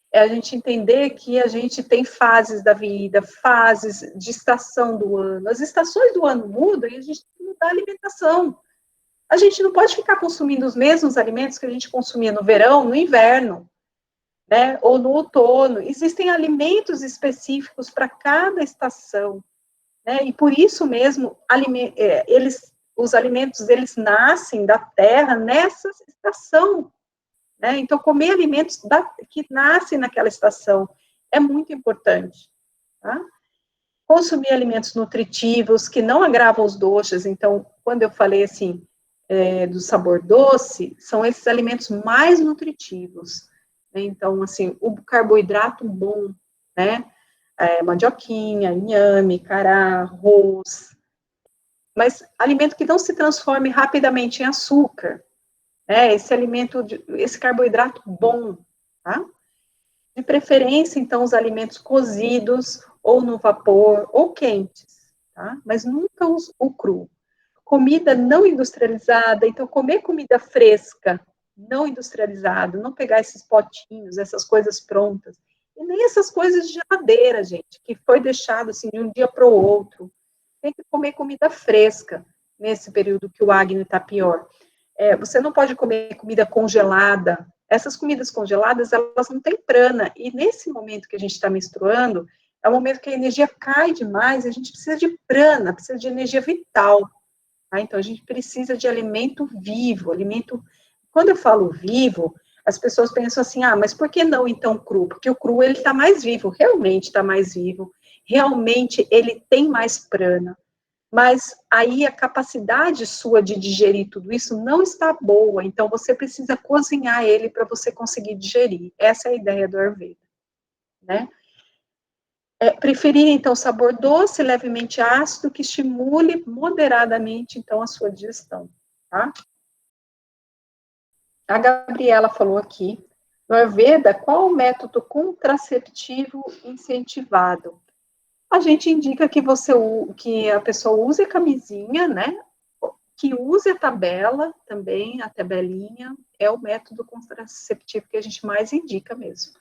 É a gente entender que a gente tem fases da vida, fases de estação do ano. As estações do ano mudam e a gente tem que mudar a alimentação. A gente não pode ficar consumindo os mesmos alimentos que a gente consumia no verão, no inverno, né? Ou no outono. Existem alimentos específicos para cada estação, né? E por isso mesmo, os alimentos, eles nascem da terra nessa estação, né? Então, comer alimentos que nascem naquela estação é muito importante, tá? Consumir alimentos nutritivos, que não agravam os doxas. Então, quando eu falei, assim, do sabor doce, são esses alimentos mais nutritivos, né? Então, assim, o carboidrato bom, né? Mandioquinha, inhame, cará, arroz, mas alimento que não se transforme rapidamente em açúcar, né? Esse carboidrato bom, tá? De preferência, então, os alimentos cozidos, ou no vapor, ou quentes, tá? Mas nunca o cru. Comida não industrializada, então, comer comida fresca, não industrializada, não pegar esses potinhos, essas coisas prontas, e nem essas coisas de geladeira, gente, que foi deixado, assim, de um dia para o outro. Tem que comer comida fresca, nesse período que o acne está pior. Você não pode comer comida congelada. Essas comidas congeladas, elas não têm prana. E nesse momento que a gente está menstruando, é um momento que a energia cai demais, a gente precisa de prana, precisa de energia vital. Tá? Então, a gente precisa de alimento vivo, alimento... Quando eu falo vivo, as pessoas pensam assim, mas por que não, então, cru? Porque o cru, ele está mais vivo, realmente está mais vivo, realmente ele tem mais prana. Mas aí a capacidade sua de digerir tudo isso não está boa, então você precisa cozinhar ele para você conseguir digerir. Essa é a ideia do Ayurveda, né? Preferir, então, sabor doce, levemente ácido, que estimule moderadamente, então, a sua digestão, tá? A Gabriela falou aqui, no Ayurveda, qual o método contraceptivo incentivado? A gente indica que a pessoa use a camisinha, né? Que use a tabela também, a tabelinha, é o método contraceptivo que a gente mais indica mesmo.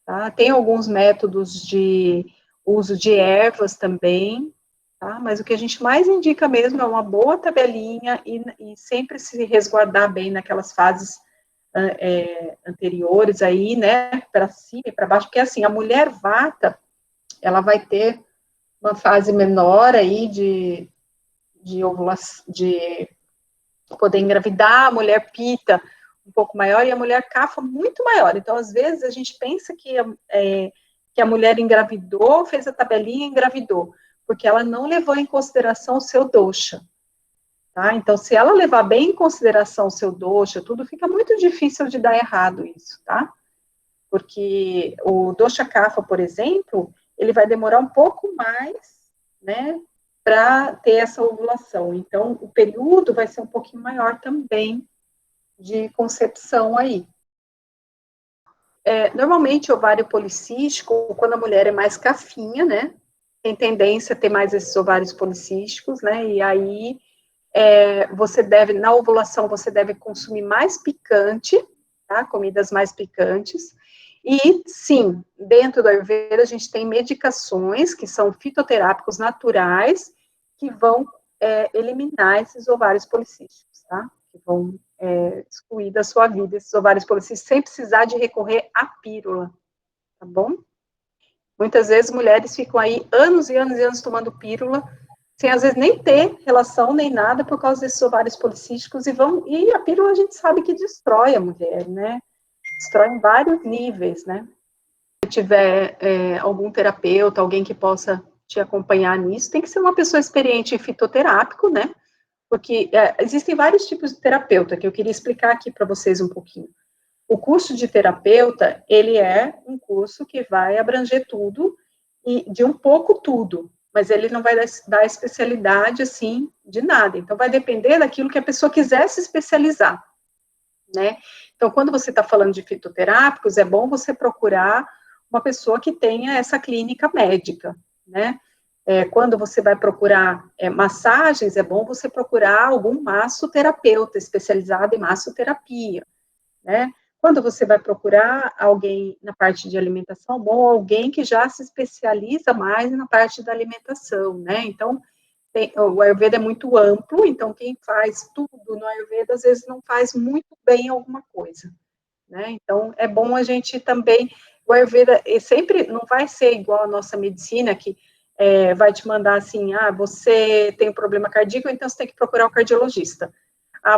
Tá? Tem alguns métodos de uso de ervas também, tá? Mas o que a gente mais indica mesmo é uma boa tabelinha e sempre se resguardar bem naquelas fases anteriores aí, né? Para cima e para baixo, porque assim, a mulher vata, ela vai ter uma fase menor aí de ovulação, de poder engravidar, a mulher pita um pouco maior e a mulher cafa muito maior. Então, às vezes, a gente pensa que a mulher engravidou, fez a tabelinha e engravidou, porque ela não levou em consideração o seu dosha. Tá? Então, se ela levar bem em consideração o seu dosha, tudo fica muito difícil de dar errado isso, tá? Porque o dosha kapha, por exemplo, ele vai demorar um pouco mais, né, para ter essa ovulação. Então, o período vai ser um pouquinho maior também de concepção aí. Normalmente, ovário policístico, quando a mulher é mais cafinha, né, tem tendência a ter mais esses ovários policísticos, né, e aí na ovulação, você deve consumir mais picante, tá, comidas mais picantes, e, sim, dentro do Ayurveda, a gente tem medicações que são fitoterápicos naturais, que vão eliminar esses ovários policísticos, tá? Que vão excluir da sua vida esses ovários policísticos, sem precisar de recorrer à pílula, tá bom? Muitas vezes, mulheres ficam aí anos e anos e anos tomando pílula, sem às vezes nem ter relação nem nada por causa desses ovários policísticos, e a pílula a gente sabe que destrói a mulher, né? Destrói em vários níveis, né? Se tiver algum terapeuta, alguém que possa te acompanhar nisso, tem que ser uma pessoa experiente em fitoterápico, né? Porque existem vários tipos de terapeuta, que eu queria explicar aqui para vocês um pouquinho. O curso de terapeuta, ele é um curso que vai abranger tudo, e de um pouco tudo, mas ele não vai dar especialidade, assim, de nada. Então, vai depender daquilo que a pessoa quiser se especializar, né? Então, quando você está falando de fitoterápicos, é bom você procurar uma pessoa que tenha essa clínica médica, né? Quando você vai procurar massagens, é bom você procurar algum massoterapeuta especializado em massoterapia, né? Quando você vai procurar alguém na parte de alimentação, bom, alguém que já se especializa mais na parte da alimentação, né? Então, o Ayurveda é muito amplo, então quem faz tudo no Ayurveda, às vezes não faz muito bem alguma coisa, né? Então, é bom a gente também, o Ayurveda sempre não vai ser igual a nossa medicina, que vai te mandar assim, você tem um problema cardíaco, então você tem que procurar um cardiologista.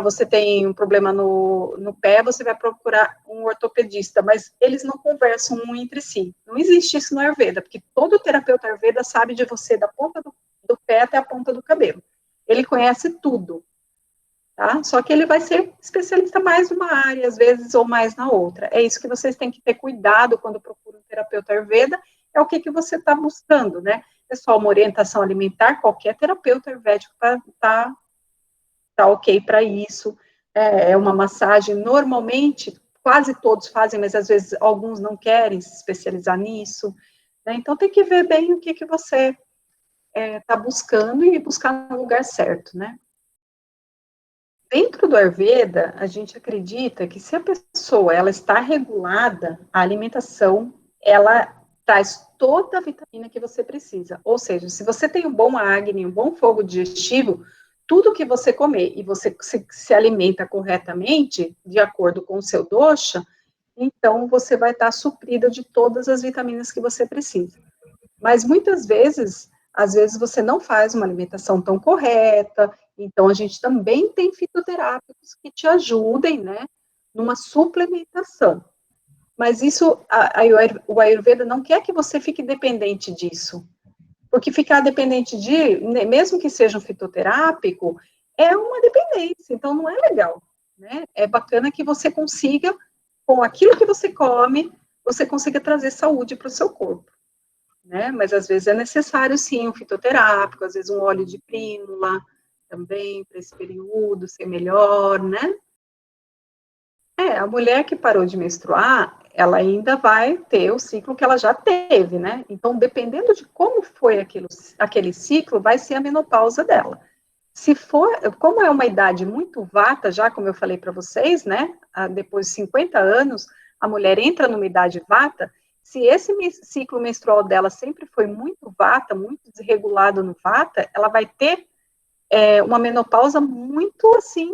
Você tem um problema no pé, você vai procurar um ortopedista, mas eles não conversam um entre si. Não existe isso no Ayurveda, porque todo terapeuta Ayurveda sabe de você da ponta do pé até a ponta do cabelo. Ele conhece tudo, tá? Só que ele vai ser especialista mais numa área, às vezes, ou mais na outra. É isso que vocês têm que ter cuidado quando procuram um terapeuta Ayurveda, é o que você está buscando, né? É só uma orientação alimentar, qualquer terapeuta ayurvédico tá ok para isso. É uma massagem, normalmente, quase todos fazem, mas às vezes alguns não querem se especializar nisso, né? Então tem que ver bem o que você está buscando e buscar no lugar certo, né? Dentro do Ayurveda, a gente acredita que se a pessoa ela está regulada, a alimentação, ela traz toda a vitamina que você precisa. Ou seja, se você tem um bom acne, um bom fogo digestivo, tudo que você comer e você se alimenta corretamente, de acordo com o seu dosha, então você vai estar suprida de todas as vitaminas que você precisa. Mas muitas vezes, às vezes você não faz uma alimentação tão correta, então a gente também tem fitoterápicos que te ajudem, né, numa suplementação. Mas isso, o Ayurveda não quer que você fique dependente disso, porque ficar dependente mesmo que seja um fitoterápico, é uma dependência, então não é legal, né? É bacana que você consiga, com aquilo que você come, você consiga trazer saúde para o seu corpo, né? Mas às vezes é necessário, sim, um fitoterápico, às vezes um óleo de prímula, também, para esse período ser melhor, né? A mulher que parou de menstruar, ela ainda vai ter o ciclo que ela já teve, né? Então, dependendo de como foi aquele ciclo, vai ser a menopausa dela. Se for, como é uma idade muito vata, já como eu falei para vocês, né? Depois de 50 anos, a mulher entra numa idade vata. Se esse ciclo menstrual dela sempre foi muito vata, muito desregulado no vata, ela vai ter uma menopausa muito, assim,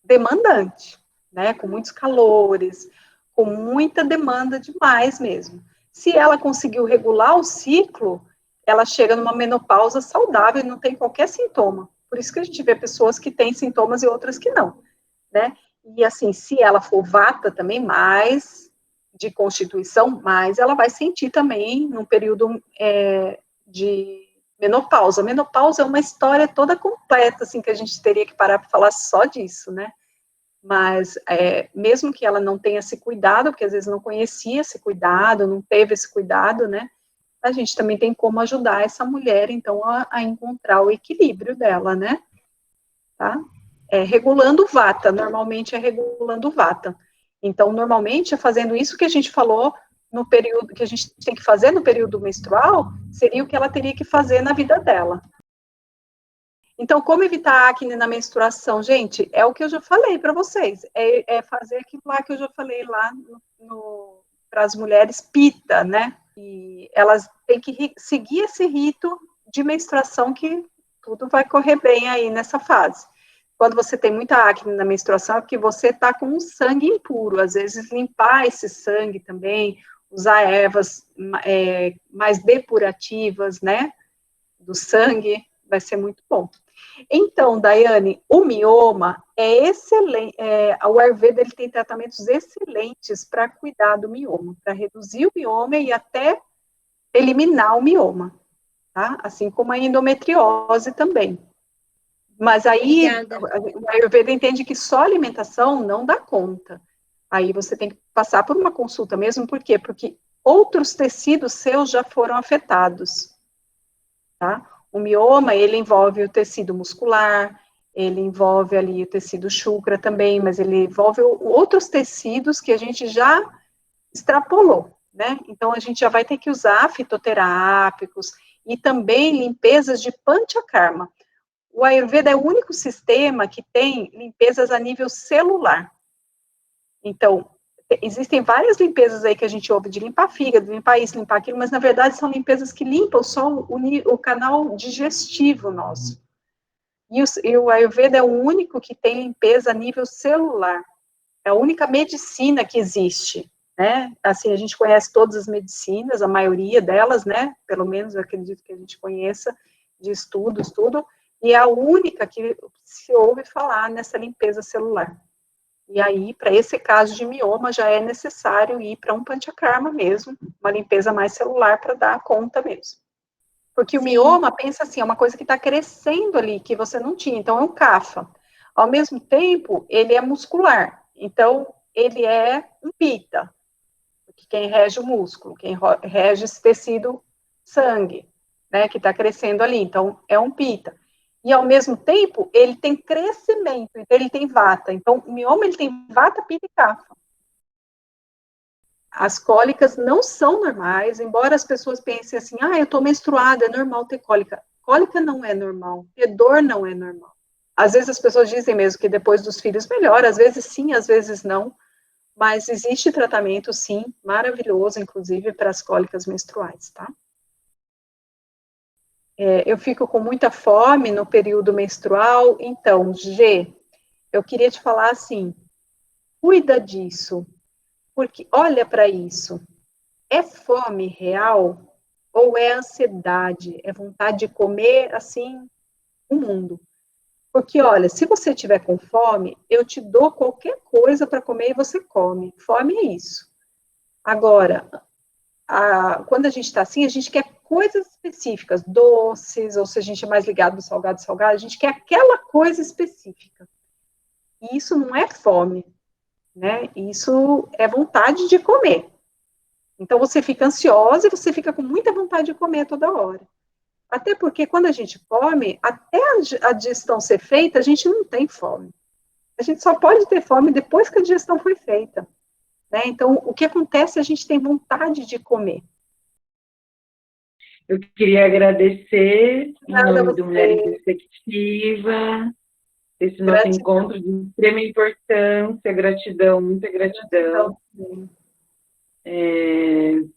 demandante, né? Com muitos calores, com muita demanda demais mesmo. Se ela conseguiu regular o ciclo, ela chega numa menopausa saudável e não tem qualquer sintoma. Por isso que a gente vê pessoas que têm sintomas e outras que não, né? E assim, se ela for vata também, mais de constituição, mais ela vai sentir também num período de menopausa. Menopausa é uma história toda completa, assim, que a gente teria que parar para falar só disso, né? Mas mesmo que ela não tenha esse cuidado, porque às vezes não conhecia esse cuidado, não teve esse cuidado, né? A gente também tem como ajudar essa mulher, então, a encontrar o equilíbrio dela, né? Tá? Regulando o vata, normalmente é regulando o vata. Então, normalmente é fazendo isso que a gente falou no período, que a gente tem que fazer no período menstrual, seria o que ela teria que fazer na vida dela. Então, como evitar acne na menstruação? Gente, é o que eu já falei para vocês. É fazer aquilo lá que eu já falei lá para as mulheres pita, né? E elas têm que seguir esse rito de menstruação que tudo vai correr bem aí nessa fase. Quando você tem muita acne na menstruação, é porque você está com um sangue impuro. Às vezes, limpar esse sangue também, usar ervas mais depurativas, né? Do sangue, vai ser muito bom. Então, Daiane, o mioma é excelente, o Ayurveda ele tem tratamentos excelentes para cuidar do mioma, para reduzir o mioma e até eliminar o mioma, tá? Assim como a endometriose também. Mas aí, o Ayurveda entende que só alimentação não dá conta. Aí você tem que passar por uma consulta mesmo, por quê? Porque outros tecidos seus já foram afetados, tá? O mioma, ele envolve o tecido muscular, ele envolve ali o tecido chúcra também, mas ele envolve outros tecidos que a gente já extrapolou, né? Então, a gente já vai ter que usar fitoterápicos e também limpezas de panchakarma. O Ayurveda é o único sistema que tem limpezas a nível celular. Então, existem várias limpezas aí que a gente ouve de limpar fígado, limpar isso, limpar aquilo, mas na verdade são limpezas que limpam só o canal digestivo nosso. E o Ayurveda é o único que tem limpeza a nível celular. É a única medicina que existe, né? Assim, a gente conhece todas as medicinas, a maioria delas, né? Pelo menos eu acredito que a gente conheça de estudos, tudo, e é a única que se ouve falar nessa limpeza celular. E aí, para esse caso de mioma, já é necessário ir para um panchakarma mesmo, uma limpeza mais celular para dar conta mesmo. Porque o mioma, pensa assim, é uma coisa que está crescendo ali, que você não tinha, então é um kapha. Ao mesmo tempo, ele é muscular, então ele é um pita, porque quem rege o músculo, quem rege esse tecido sangue, né, que está crescendo ali, então é um pita. E ao mesmo tempo, ele tem crescimento, então ele tem vata. Então, o mioma, ele tem vata, pita e kapha. As cólicas não são normais, embora as pessoas pensem assim, eu estou menstruada, é normal ter cólica. Cólica não é normal, ter dor não é normal. Às vezes as pessoas dizem mesmo que depois dos filhos melhora, às vezes sim, às vezes não, mas existe tratamento sim, maravilhoso, inclusive, para as cólicas menstruais, tá? Eu fico com muita fome no período menstrual, então, G, eu queria te falar assim, cuida disso, porque olha para isso, é fome real ou é ansiedade, é vontade de comer, assim, o mundo? Porque, olha, se você tiver com fome, eu te dou qualquer coisa para comer e você come. Fome é isso. Agora, quando a gente está assim, a gente quer coisas específicas, doces, ou se a gente é mais ligado no salgado, a gente quer aquela coisa específica. E isso não é fome, né? Isso é vontade de comer. Então, você fica ansiosa e você fica com muita vontade de comer toda hora. Até porque quando a gente come, até a digestão ser feita, a gente não tem fome. A gente só pode ter fome depois que a digestão foi feita, né? Então, o que acontece, a gente tem vontade de comer. Eu queria agradecer, em Nada nome do Mulher em você. Perspectiva, esse nosso Gratidão. encontro de extrema importância, gratidão, muita gratidão.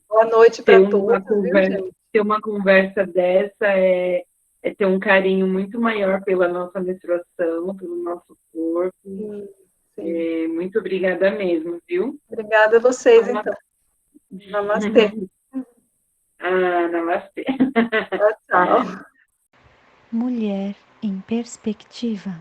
Boa noite para todos, viu, gente? Ter uma conversa dessa é ter um carinho muito maior pela nossa menstruação, pelo nosso corpo. Sim, sim. Muito obrigada mesmo, viu? Obrigada a vocês, então. Namastê. Namastê. Tchau, tchau. Mulher em Perspectiva.